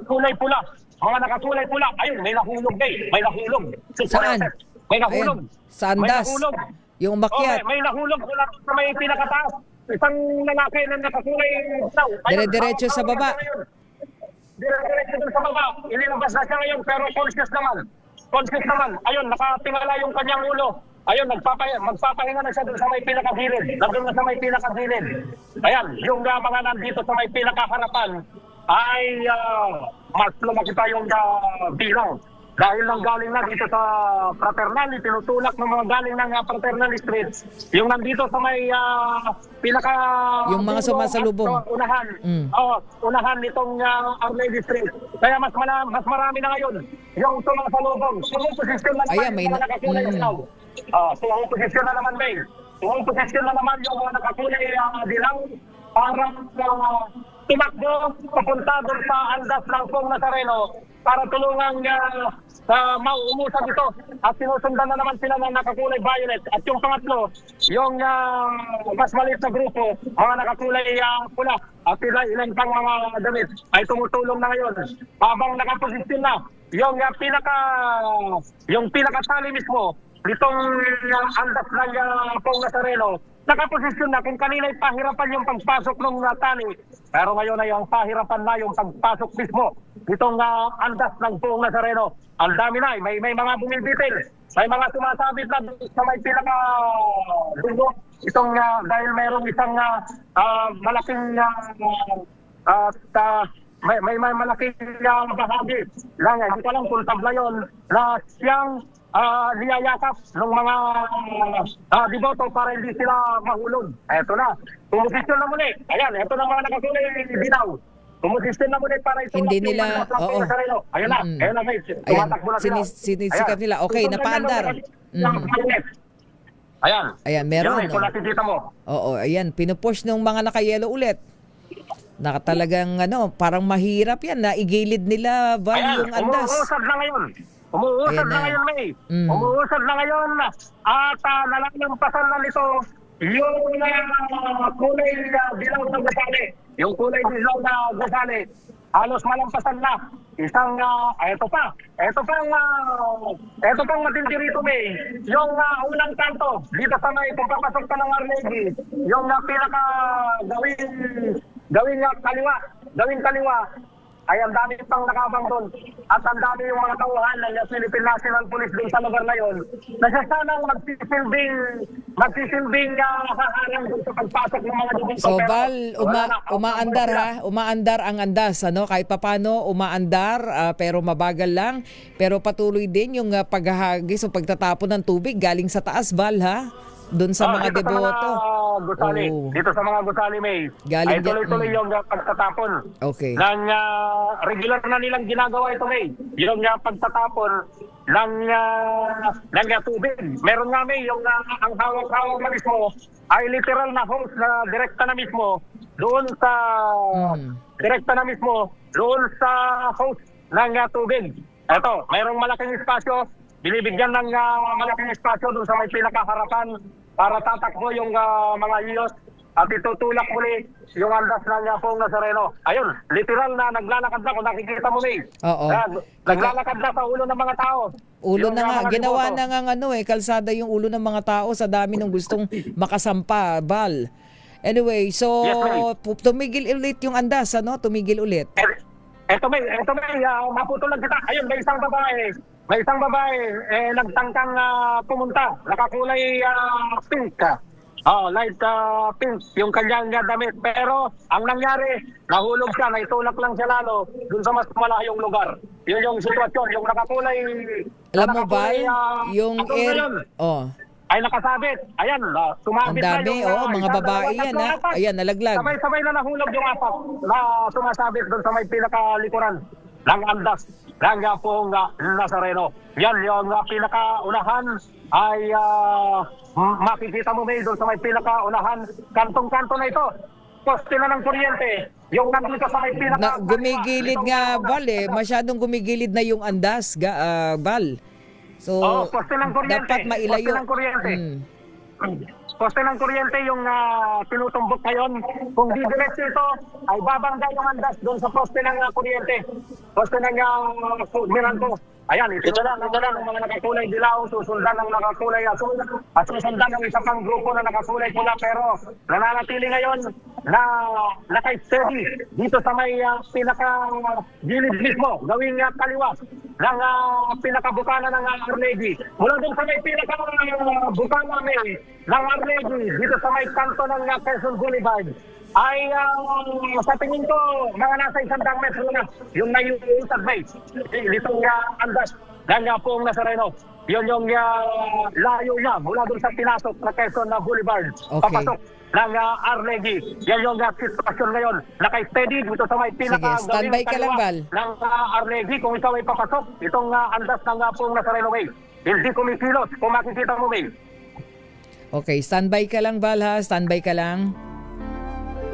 kulay pula. Mga nakakulay pula. Ayun, may nahulog na eh. May nahulog. Saan? May nahulog. Ayan, sa andas. May nahulog. Yung umakyat. Okay, may nahulog mula sa may pinakataas. Isang lalaki na nakakulay dilaw. Dire-diretso sa baba. Dire-diretso dun sa baba. Inilabas na siya ngayon pero conscious naman. Conscious naman. Ayun, nakatingala yung kanyang ulo. Ayun, magpapahinga na siya dun sa may pinakagilid. Nandun na sa may pinakagilid. Ayan, yung mga nandito sa may pinakaharapan ay mas lumaki pa yung bilang. Dahil nang galing na dito sa Fraternal, tinutulak ng mga galing ng Fraternal Street. Yung nandito sa may pinaka... Yung mga sumasalubong. Unahan. Unahan nitong Arlene Street. Kaya mas marami na ngayon yung sumasalubong. Sumuposisyon na naman yung mga nakakulay dilaw. Sumuposisyon na naman, May. Sumuposisyon na naman yung mga nakakulay dilaw para tumakbo papunta doon sa aldas ng pong Nazareno para tulungang mauumusan ito. At sinusundan na naman sila ng nakakulay violet. At yung pangatlo, yung mas maliit na grupo, mga nakakulay pula. At ilan pang mga damit ay tumutulong na ngayon. Habang nakaposisyon na, yung pinakatali mismo, nitong aldas ng pong Nazareno, nakaposisyon na kung kanina'y pahirapan yung pagpasok ng tali. Pero ngayon ay ang pahirapan na yung pagpasok mismo nitong andas ng buong Nazareno. Ang dami na, may mga bumibitil. May mga sumasabit na sa may pinaka-dugo. Itong dahil mayroong isang malaking may malaking bahagi lang. Hindi ko lang kung tabla yun na siyang niyayakap ng mga deboto para hindi sila mahulog. Eto na. Pumusisyon na muli. Ayan, eto na mga nakakulay dinaw. Pumusisyon na muli para itulak Hindi yung nila, mga Nazareno. Ayun na. Ayun na, may tumatakbo na sila. Sinisikat nila. Okay, napaandar. Ayan, meron. Ito nakikita mo. Oo, ayan. Pinupush ng mga nakayelo ulit. Talagang parang mahirap yan. Naigilid nila yung andas. Umuusad na ngayon. Umuusad na ngayon, May. Umuusad na ngayon. At nalalampasan na nito yung kulay dilaw na gusali. Yung kulay dilaw na gusali. Halos malampasan na. Isang, ito pang matindi rito, May. Yung unang kanto, dito sa may pagpapasok ka ng Arlegi, yung pinaka gawin kaliwa, ay ang dami pang nakabang doon. At ang dami yung mga tauhan ng Philippine National Police doon sa lugar na yun. Nagsasanang magsisilbing haharang doon sa pagpasok ng mga dugong. So, Val, umaandar ang andas. Kahit papano, umaandar, pero mabagal lang. Pero patuloy din yung paghahagis o pagtatapon ng tubig galing sa taas, Val, ha? Doon sa mga deboto. Dito sa mga gusali, May. Ay tuloy-tuloy yung pagtatapon. Okay. Ng regular na nilang ginagawa ito, May. Yung pagtatapon ng tubig. Meron nga, May, yung ang hawak-hawak na mismo ay literal na hose na direkta na mismo doon sa hose ng tubig. Eto, mayroong malaking espasyo. Binibigyan ng malaking espasyo doon sa may pinakaharapan para tatakbo yung mga iyos at itutulak muli yung andas ng pong Nazareno. Ayun, literal na naglalakad na kung nakikita mo, May. Oo. Naglalakad na sa ulo ng mga tao. Ulo na nga, ginawa na nga kalsada yung ulo ng mga tao sa dami ng gustong makasampa, Val. Anyway, so Yes, ma'am. tumigil ulit yung andas, ano? Tumigil ulit. Ito may, maputol lang kita. Ayun, may isang babae. Nagtangkang pumunta. Nakakulay pink. Light pink yung kanyang damit. Pero ang nangyari, nahulog siya, naitulak lang siya lalo dun sa mas malayong lugar. Yun yung sitwasyon, yung nakakulay. Alam mo ba, yung ay nakasabit. Ayan, sumabit ang dami, na yung mga babae yan, ha? Ayan, nalaglag. Sabay-sabay na nahulog yung apat na sumasabit doon sa may pinakalikuran ng andas ng pong Nazareno. Yan, yung pinakaunahan ay makikita mo may doon sa may pinakaunahan. Kantong-kanto na ito. Poste na ng kuryente. Yung nandito sa may gumigilid nga, Val, masyadong gumigilid na yung andas, Val. So, poste ng kuryente. dapat mailayo. Poste ng kuryente. Poste ng kuryente yung tinutumbok ngayon. Kung didiretso ito, ay babangga yung andas doon sa poste ng kuryente. Poste ng Miranco. Ayan, ito na ng mga nakakulay dilaw, susundan ng nakakulay asul, at susundan ng isa pang grupo na nakakulay pula, pero nananatili ngayon na naka-steady dito sa may pinaka-gilid mismo, gawing kaliwas ng pinaka-bukana ng Arlegi. Mula doon sa may pinaka-bukana ng Arlegi, dito sa may kanto ng Quezon Boulevard, ay sa tingin ko mga nasa 100 metro na yung naiusag base nitong andas ng pong Nazareno. Yun yung layo niya mula doon sa pinasok na Quezon Boulevard. Papasok ng Arlegi. Yan yung sitwasyon ngayon. Naka-steady dito sa may pinaka standby ka lang, Val. ng Arlegi. Kung ikaw ay papasok, itong andas ng pong Nazareno Way. Hindi kumikilos kung makikita mo, May. Okay, standby ka lang, Val, ha? Standby ka lang.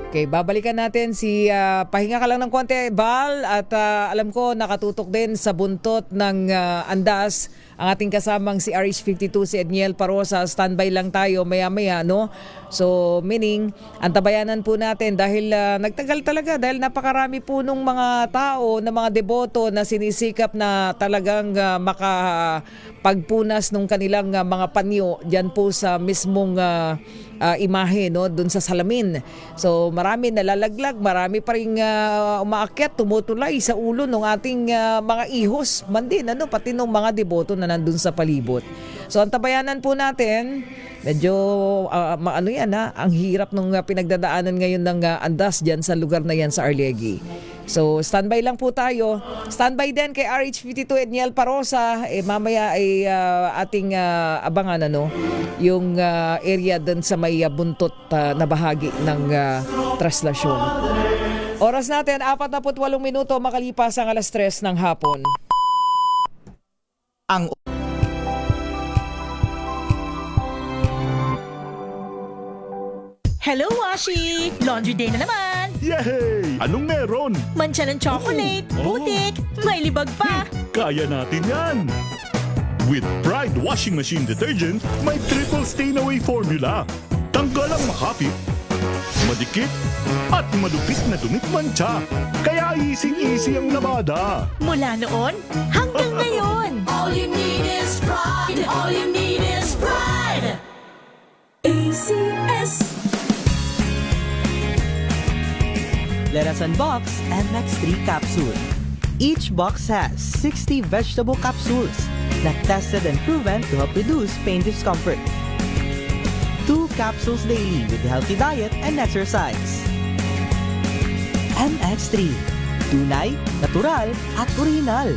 Okay, babalikan natin si pahinga ka lang ng konti, Val, at alam ko nakatutok din sa buntot ng andas ang ating kasamang si RH52, si Edniel Parosa. Standby lang tayo maya-maya, no? So, meaning, antabayanan po natin dahil nagtagal talaga, dahil napakarami po nung mga tao, na mga deboto na sinisikap na talagang makapagpunas nung kanilang mga panyo dyan po sa mismong imahe, no, doon sa salamin. So marami nalalaglag, marami pa ring umaakyat, tumutulay sa ulo ng ating mga ihos man din, ano, pati ng mga deboto na nandun sa palibot. So antabayanan po natin. Medyo ano yan, ha? Ang hirap nung pinagdadaanan ngayon ng andas dyan sa lugar na yan sa Arlegi. So standby lang po tayo. Standby din kay RH52 Edniel Parosa. Mamaya ay ating abangan, ano, yung area dun sa may buntot na bahagi ng traslasyon. Oras natin 48 minuto makalipas ang 3:00 ng hapon. Ang Hello, Washi! Laundry day na naman! Yay! Anong meron? Mancha ng chocolate, putik, may libag pa! Kaya natin yan! With Pride Washing Machine Detergent, may triple stain-away formula. Tanggal ang makapit, madikit, at madupit na dumit mancha. Kaya easy-easy ang labada. Mula noon hanggang ngayon! All you need is pride. All you need is pride. ACS. Let us unbox MX3 capsule. Each box has 60 vegetable capsules that tested and proven to help reduce pain discomfort. 2 capsules daily with healthy diet and exercise. MX3. Tunay, natural, at original.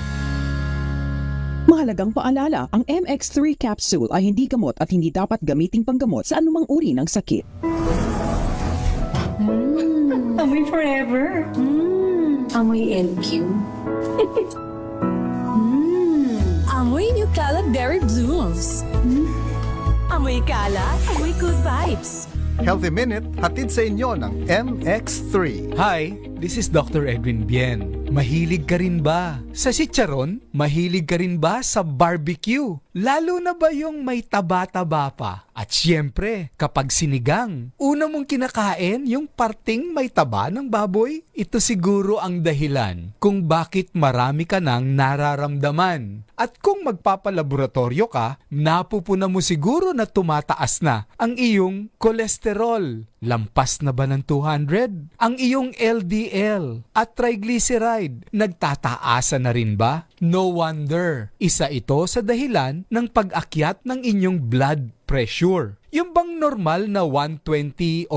Mahalagang paalala, ang MX3 capsule ay hindi gamot at hindi dapat gamiting panggamot sa anumang uri ng sakit. Amoy forever. Amoy LQ. Amoy New Kalat Berry Blooms. Amoy kalat, amoy good vibes. Healthy Minute, hatid sa inyo ng MX3. Hi, this is Dr. Edwin Bien. Mahilig ka rin ba sa chicharon? Mahilig ka rin ba sa barbecue? Lalo na ba yung may taba-taba pa? At syempre, kapag sinigang, una mong kinakain yung parting may taba ng baboy? Ito siguro ang dahilan kung bakit marami ka nang nararamdaman. At kung magpapalaboratorio ka, napupuna mo siguro na tumataas na ang iyong kolesterol. Lampas na ba ng 200? Ang iyong LDL at triglyceride, nagtataasa na rin ba? No wonder, isa ito sa dahilan ng pag-akyat ng inyong blood pressure. Yung bang normal na 120/80,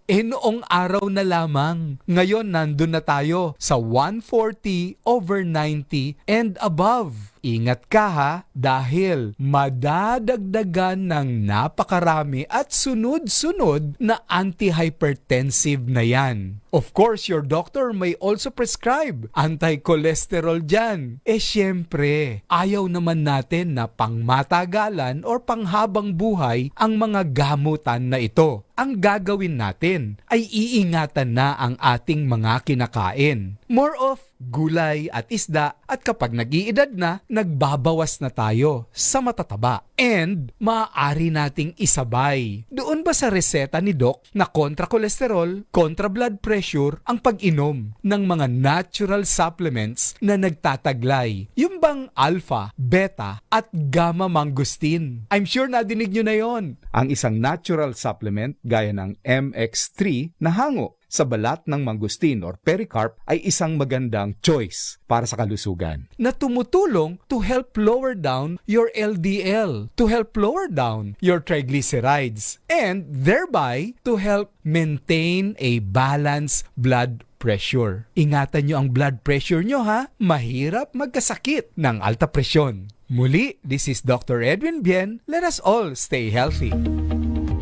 noong araw na lamang. Ngayon nandun na tayo sa 140/90 and above. Ingat ka ha, dahil madadagdagan ng napakarami at sunod-sunod na antihypertensive na yan. Of course, your doctor may also prescribe anti-cholesterol dyan. Syempre, ayaw naman natin na pangmatagalan or panghabang buhay ang mga gamutan na ito. Ang gagawin natin ay iingatan na ang ating mga kinakain. More of gulay at isda, at kapag nag-iedad na, nagbabawas na tayo sa matataba. And maaari nating isabay. Doon ba sa reseta ni Doc na kontra kolesterol, kontra blood pressure, ang pag-inom ng mga natural supplements na nagtataglay? Yung bang alpha, beta, at gamma mangosteen? I'm sure nadinig nyo na yon. Ang isang natural supplement gaya ng MX3 na hango sa balat ng mangosteen or pericarp ay isang magandang choice para sa kalusugan na tumutulong to help lower down your LDL, to help lower down your triglycerides, and thereby to help maintain a balanced blood pressure. Ingatan nyo ang blood pressure nyo ha, mahirap magkasakit ng alta presyon. Muli, this is Dr. Edwin Bien. Let us all stay healthy.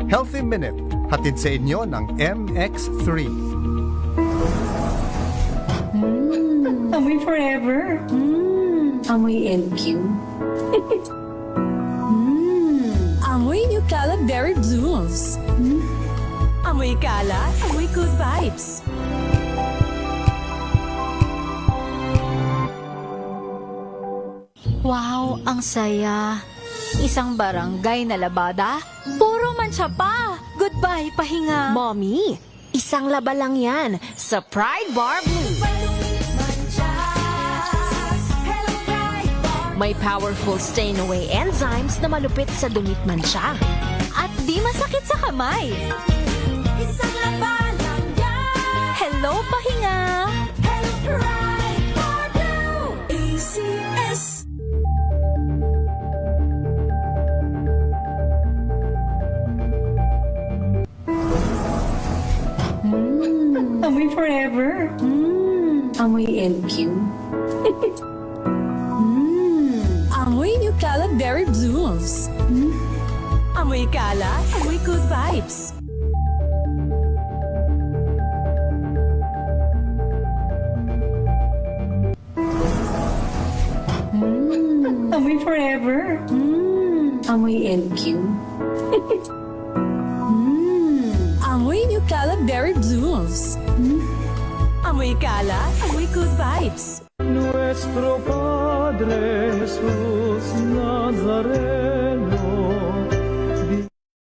Healthy Minute, hatid sa inyo ng MX3. Amoy forever. Amoy LQ. Amoy New Caleb Berry Blooms. Amoy kalat, amoy good vibes. Wow, ang saya. Isang barangay na labada, puro mancha pa. Goodbye, pahinga. Mommy, isang laba lang yan sa Pride Bar Blue. May powerful stain-away enzymes na malupit sa dumit mancha. At di masakit sa kamay. Isang laba lang yan. Hello, pahinga. Hello, Pride Bar Blue. ACS. Amoy forever. Amoy LQ. Amoy New Caleb Berry Blooms. Amoy kalat, amoy good vibes. Amoy forever. Amoy LQ. Amoy New Caleb Berry Blooms. Amoy kalat, amoy good vibes. Nuestro Padre Jesus Nazareno.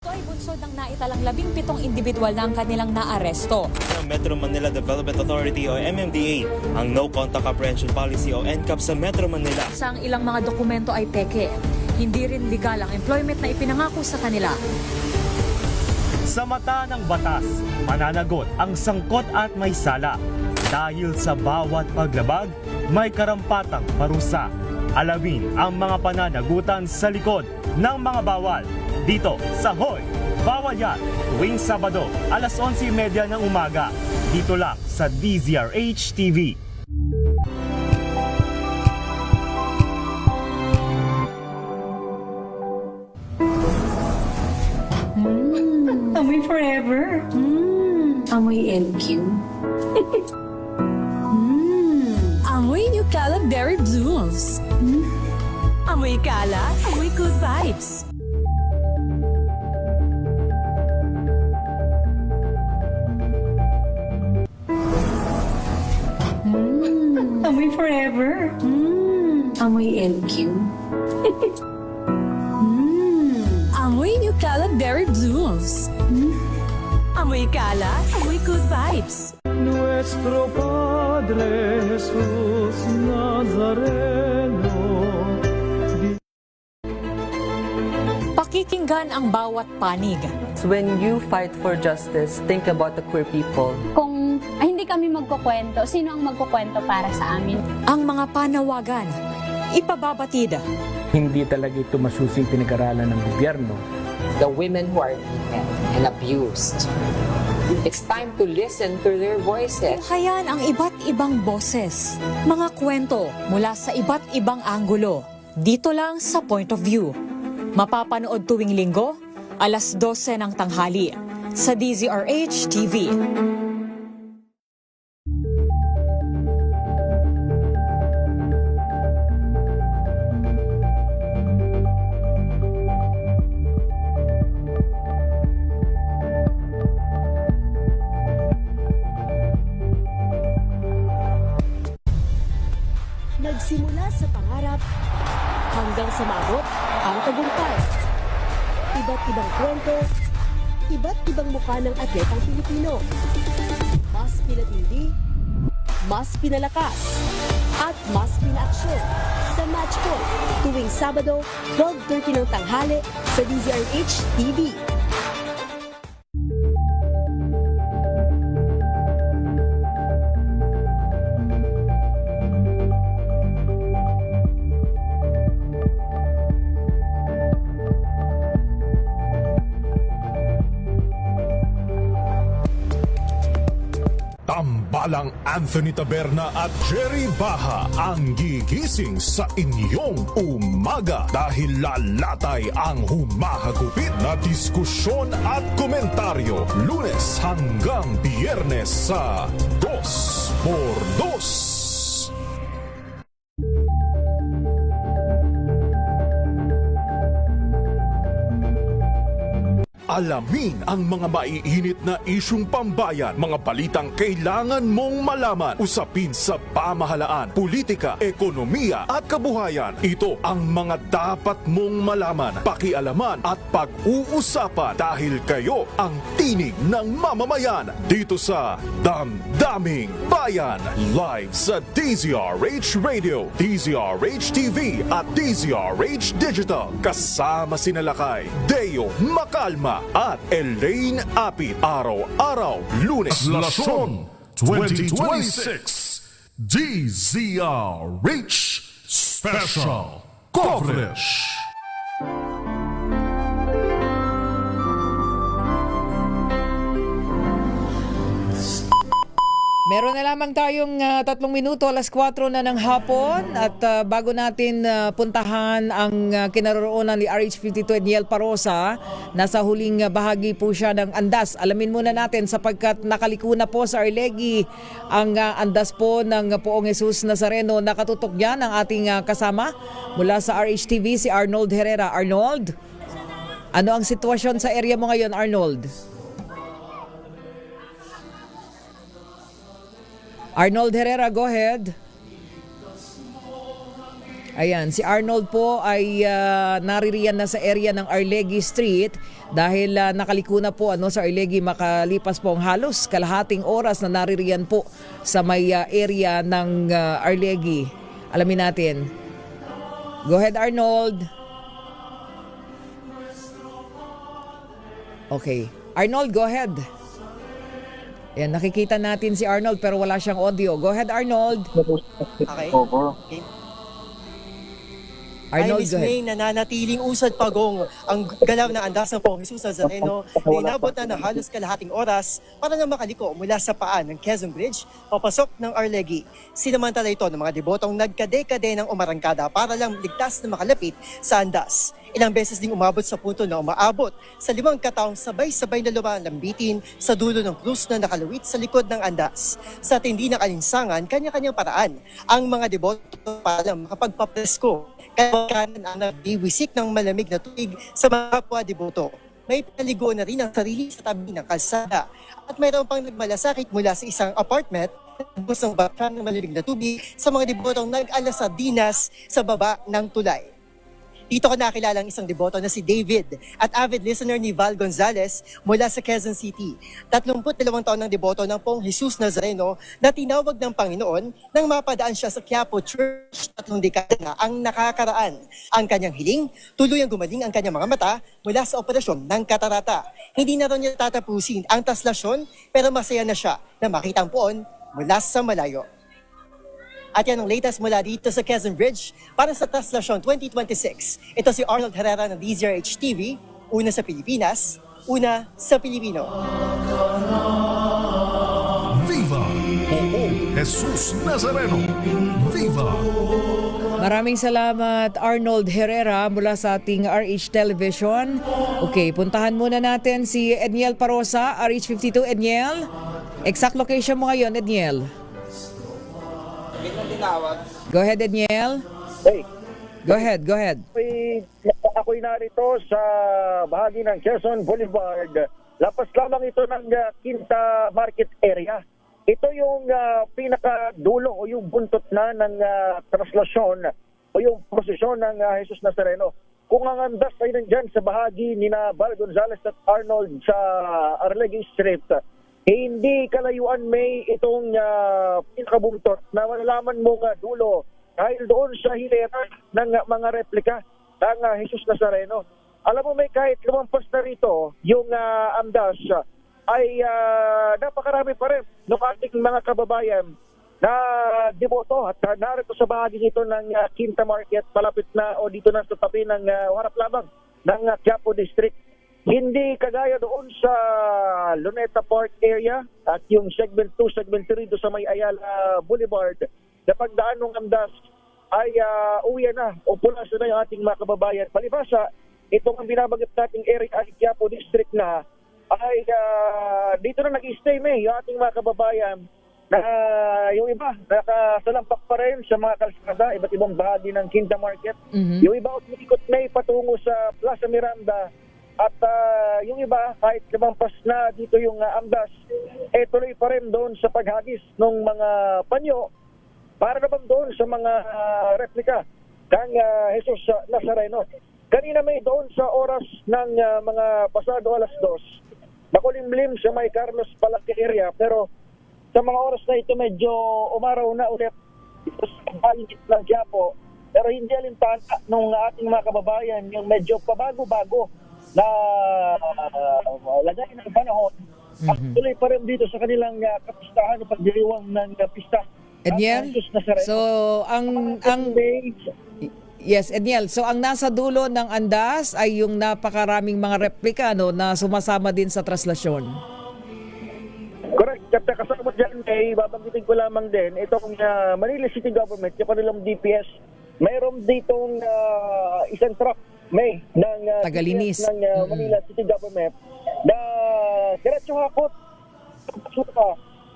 Ito ay bunsod ng naitalang 17 individual ng kanilang naaresto. Metro Manila Development Authority o MMDA ang No Contact Apprehension Policy o NCAP sa Metro Manila. Sa ang ilang mga dokumento ay peke. Hindi rin legal ang employment na ipinangako sa kanila. Sa mata ng batas, mananagot ang sangkot at may sala. Dahil sa bawat paglabag, may karampatang parusa. Alamin ang mga pananagutan sa likod ng mga bawal. Dito sa Hoy! Bawal Yan! Tuwing Sabado, alas 11:30 ng umaga. Dito lang sa DZRH TV. Amoy forever. Amoy LQ. Amoy New Caleb Berry Blooms. Amoy kalat, amoy good vibes. Amoy forever. Amoy LQ. Amoy Nutella Berry Blooms. Amoy kalat, amoy good vibes. Nuestro Padre Jesús Nazareno. Pakikinggan ang bawat panig. When you fight for justice, think about the queer people. Kung hindi kami magkukwento, sino ang magkukwento para sa amin? Ang mga panawagan, ipababatid. Hindi talaga ito masusing pinag-aralan ng gobyerno. The women who are beaten and abused. It's time to listen to their voices. Tunghayan ang iba't ibang boses. Mga kwento mula sa iba't ibang anggulo. Dito lang sa Point of View. Mapapanood tuwing linggo, alas 12 ng tanghali sa DZRH TV. Nagsimula sa pangarap hanggang sa maabot ang tagumpay. Iba't ibang kwento, iba't ibang mukha ng atletang Pilipino. Mas pinatindi, mas pinalakas, at mas pinaaksyon sa Match Point tuwing Sabado, 12:30 ng tanghali sa DZRH TV. Tambalang Anthony Taberna at Jerry Baha ang gigising sa inyong umaga dahil lalatay ang humahagupit na diskusyon at komentaryo Lunes hanggang Biyernes sa 2x2. Alamin ang mga maiinit na isyung pambayan, mga balitang kailangan mong malaman, usapin sa pamahalaan, politika, ekonomiya at kabuhayan. Ito ang mga dapat mong malaman, pakialaman at pag-uusapan dahil kayo ang tinig ng mamamayan dito sa Damdaming Bayan. Live sa DZRH Radio, DZRH TV at DZRH Digital. Kasama sinalakay Deo Macalma at Elaine Apit. Araw-araw, Lunes, Lasyon 2026 DZRH Special Coverage. Meron na lamang tayong 3 minuto, alas 4 na ng hapon at bago natin puntahan ang kinaroroonan ni RH52 Niel Parosa, nasa huling bahagi po siya ng andas. Alamin muna natin sapagkat nakaliko na po sa Arlegui ang andas po ng Poong Jesus Nazareno. Nakatutok yan ang ating kasama mula sa RHTV, si Arnold Herrera. Arnold, ano ang sitwasyon sa area mo ngayon, Arnold? Arnold Herrera, go ahead. Ayan, si Arnold po ay naririyan na sa area ng Arlegui Street dahil nakaliko na po sa Arlegui, makalipas po ang halos kalahating oras na naririyan po sa may area ng Arlegui. Alamin natin. Go ahead, Arnold. Okay. Arnold, go ahead. Ayan, nakikita natin si Arnold pero wala siyang audio. Go ahead, Arnold. Okay. Arnold, ay Miss May, nananatiling usad pagong ang galaw ng andas ng Poong Jesus Nazareno na inabot na halos kalahating oras para na makaliko mula sa paan ng Quezon Bridge papasok ng Arlegui. Sinamantala ito ng mga debotong nagkade-kade ng umarangkada para lang ligtas na makalapit sa andas. Ilang beses ding umabot sa punto na umaabot sa 5 kataong sabay-sabay na lumalambitin sa dulo ng krus na nakalawit sa likod ng andas. Sa tindi na kalinsangan, kanya-kanyang paraan ang mga deboto para lang makapagpapresko. Kaya kanan ang nagbiwisik ng malamig na tubig sa mga kapwa deboto. May pinaligo na rin ang sarili sa tabi ng kalsada at mayroon pang nagmalasakit mula sa isang apartment Busang baka ng malilig na tubig sa mga debotong nag-alasadinas sa baba ng tulay. Dito ko nakilala ang isang deboto na si David at avid listener ni Val Gonzalez mula sa Quezon City. 32 taon ng deboto ng Pong Jesus Nazareno na tinawag ng Panginoon nang mapadaan siya sa Quiapo Church 3 dekada na ang nakakaraan. Ang kanyang hiling, tuluyang gumaling ang kanyang mga mata mula sa operasyon ng katarata. Hindi na raw niya tatapusin ang taslasyon pero masaya na siya na makita ang poon mula sa malayo. At yan ang latest mula dito sa Quezon Bridge para sa Taslasyon 2026. Ito si Arnold Herrera ng DZRH TV, una sa Pilipinas, una sa Pilipino. Viva! Poong Jesus Nazareno! Viva! Maraming salamat Arnold Herrera mula sa ating RH Television. Okay, puntahan muna natin si Edniel Parosa, RH52. Edniel, exact location mo ngayon, Edniel. Go ahead, Edniel. Hey. Go ahead. Ako'y narito sa bahagi ng Quezon Boulevard. Lapas lamang ito ng Quinta Market area. Ito yung pinakadulo o yung buntot na ng translasyon o yung prosesyon ng Jesus Nazareno. Kung ang andas ay nandyan sa bahagi ni Val Gonzalez at Arnold sa Arlegui Street, hindi kalayuan may itong pinakabuntot na malalaman mo nga dulo dahil doon sa hilera ng mga replika ng Jesus Nazareno. Alam mo may kahit lumampas na rito yung amdas ay napakarami pa rin ng ating mga kababayan na deboto at narito sa bahagi nito ng Quinta Market malapit na o dito na sa tabi ng harap lamang ng Quiapo District. Hindi kagaya doon sa Luneta Park area at yung segment 2, segment 3 doon sa may Ayala Boulevard na pagdaan ng amdas ay uwi na o pulas na yung ating mga kababayan. Palibasa, itong ang binabanggit nating area ay Quiapo District na ay dito na nag-stay yung ating mga kababayan na yung iba nakasalampak pa rin sa mga kalsada, iba't ibang bahagi ng Quinta Market. Yung iba umikot patungo sa Plaza Miranda. At yung iba, kahit lumampas na dito yung amdas, tuloy pa rin doon sa paghagis ng mga panyo para naman doon sa mga replika ng Jesus Nazareno. Kanina may doon sa oras ng mga pasado alas 2, makulimlim sa may Carlos Palaki area, pero sa mga oras na ito medyo umaraw na ulit dito sa baligid ng Quiapo, pero hindi alintana ng ating mga kababayan yung medyo pabago-bago na lagay ng panahon at tuloy pa rin dito sa kanilang kapistahan o pagdiriwang ng pista. Edniel, so yes, Edniel, so ang nasa dulo ng andas ay yung napakaraming mga replika na sumasama din sa traslasyon. Correct. Kapag kasama dyan, babanggitin ko lamang din itong Manila City Government, yung kanilang DPS, mayroon ditong isang truck ng tagalinis ng Manila City Government na diretso hakot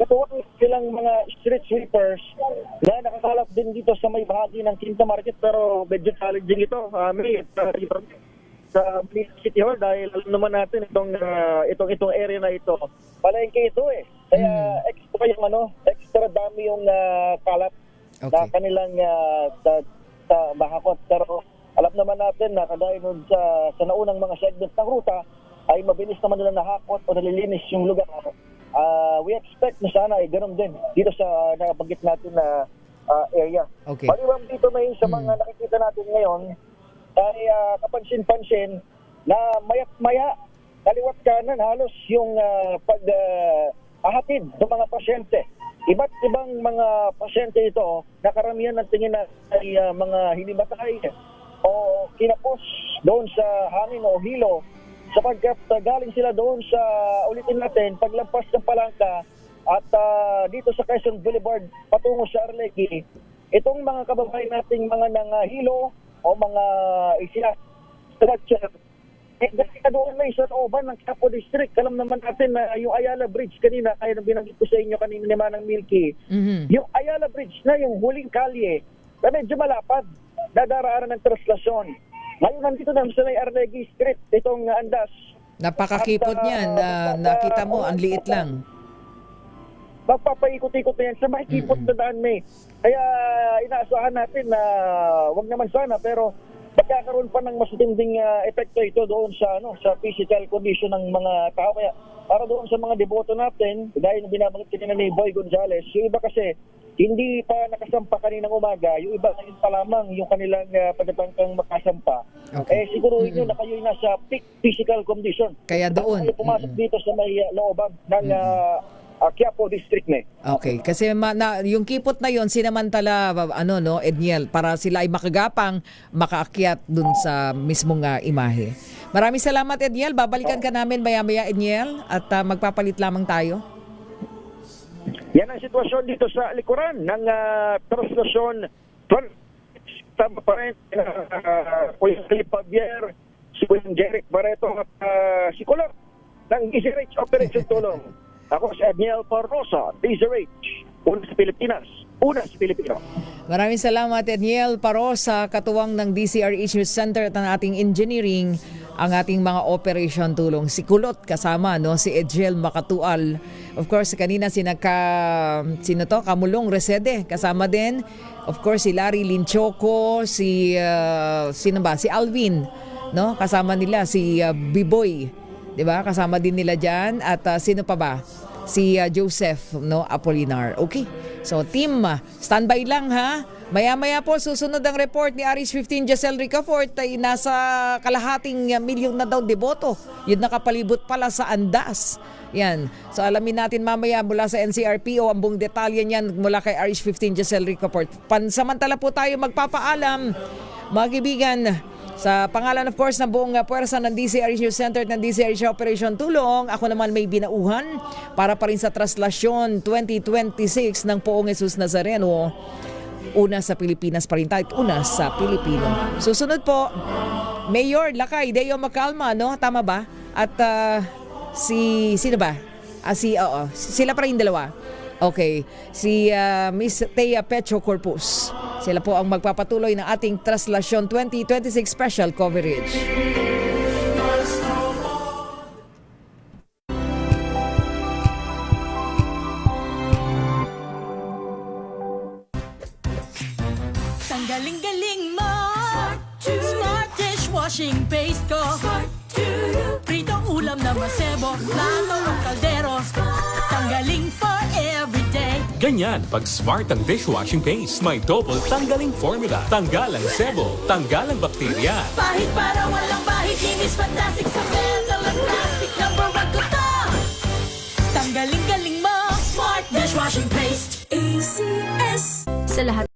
katuwang silang mga street sweepers na nakakalap din dito sa may bahagi ng Quinta Market, pero medyo challenging ito sa City Hall dahil alam naman natin itong area na ito palengke ito kaya extra dami yung kalat na kanilang sa bahakot, pero alam naman natin na kagaya nun sa naunang mga segment ng ruta ay mabilis naman nila nahakot o nalilinis yung lugar. We expect na sana ay ganun din dito sa nabanggit natin na area. Okay. Maliwang dito may sa mga nakikita natin ngayon ay kapansin-pansin na maya't-maya kaliwat kanan halos yung pag-ahatid ng mga pasyente. Iba't ibang mga pasyente ito na karamihan ng tingin na ay mga hinimatay o kinapos doon sa hangin o hilo sapagkat galing sila doon sa ulitin natin paglampas ng palangka at dito sa Quezon Boulevard patungo sa Arlegui. Itong mga kababayan nating mga nangahilo o mga stretcher kasi doon may sa Oban ng Quiapo District. Alam naman natin na yung Ayala Bridge kanina, kaya nang binanggit ko sa inyo kanina ni Manang Milky, yung Ayala Bridge na yung huling kalye na medyo malapad na daraanan ng translasyon. Ngayon nandito na sa Arlegui Street, itong andas. Napakakipot niyan, nakita mo, ang liit lang. magpapaikot-ikot na yan sa makikipot na daan may. Kaya inaasahan natin na wag naman sana pero magkakaroon pa ng mas matinding epekto ito doon sa sa physical condition ng mga tao. Kaya para doon sa mga deboto natin, dahil binabanggit kanina ni Boy Gonzales, yung iba kasi hindi pa nakasampa kaninang umaga, yung iba ngayon pa lamang yung kanilang pagkatangkang makasampa. Okay. Siguruhin nyo na kayo nasa peak physical condition. Kaya doon. Kayo pumasok dito sa may looban ng Quiapo District Okay, kasi yung kipot na yon sinamantala Edniel, para sila ay makagapang makaakyat dun sa mismong imahe. Maraming salamat, Edniel. Babalikan ka namin maya-maya, Edniel, at magpapalit lamang tayo. Yan ang sitwasyon dito sa likuran ng translasyon. Tama pa rin Kuya Philip Javier, si Kuya Jeric Barreto at si Kulot ng DZRH Operation Tulong. Ako si Adniel Parrosa, DZRH, una sa Pilipinas, una sa Pilipino. Maraming salamat, Edniel Parrosa, katuwang ng DZRH News Center at ng ating engineering, ang ating mga operation tulong. Si Kulot kasama, si Edgel Makatual. Of course, kanina Kamulong Resede, kasama din. Of course, si Larry Linchoco, si Alvin, kasama nila, si Biboy. 'Di ba? Kasama din nila diyan at sino pa ba? Si Joseph Apolinar. Okay. So team, standby lang ha. Maya-maya po susunod ang report ni RH15 Jacel Ricafort ay nasa kalahating milyon na daw deboto. Yun nakapalibot pala sa Andas. Yan. So alamin natin mamaya mula sa NCRPO ang buong detalye niyan mula kay RH15 Jacel Ricafort. Pansamantala po tayo magpapaalam, mga kaibigan. Sa pangalan of course ng buong puwersa ng DZRH News Center at ng DZRH Operation Tulong, ako naman may binauhan para pa rin sa Traslasyon 2026 ng Poong Jesus Nazareno. Una sa Pilipinas pa rin tayo, una sa Pilipino. Susunod po, Mayor Lakay Deo Macalma, tama ba? At sino ba? Sila pa rin dalawa. Okay, si Miss Thea Petro Corpus. Sila po ang magpapatuloy ng ating Traslasyon 2026 special coverage. Galing-galing mo. Smart dishwashing paste ko. Pritong ulam na masebo. Plato ng kaldero. Tanggaling for everyday. Ganyan pag smart ang dishwashing paste. May double tanggaling formula. Tanggal ang sebo, tanggal ang bakterya. Bahid para walang bahid. Linis fantastic sa metal at plastic. Number 1 ko to. Tanggaling-galing mo. Smart dishwashing paste. ACS. Sa lahat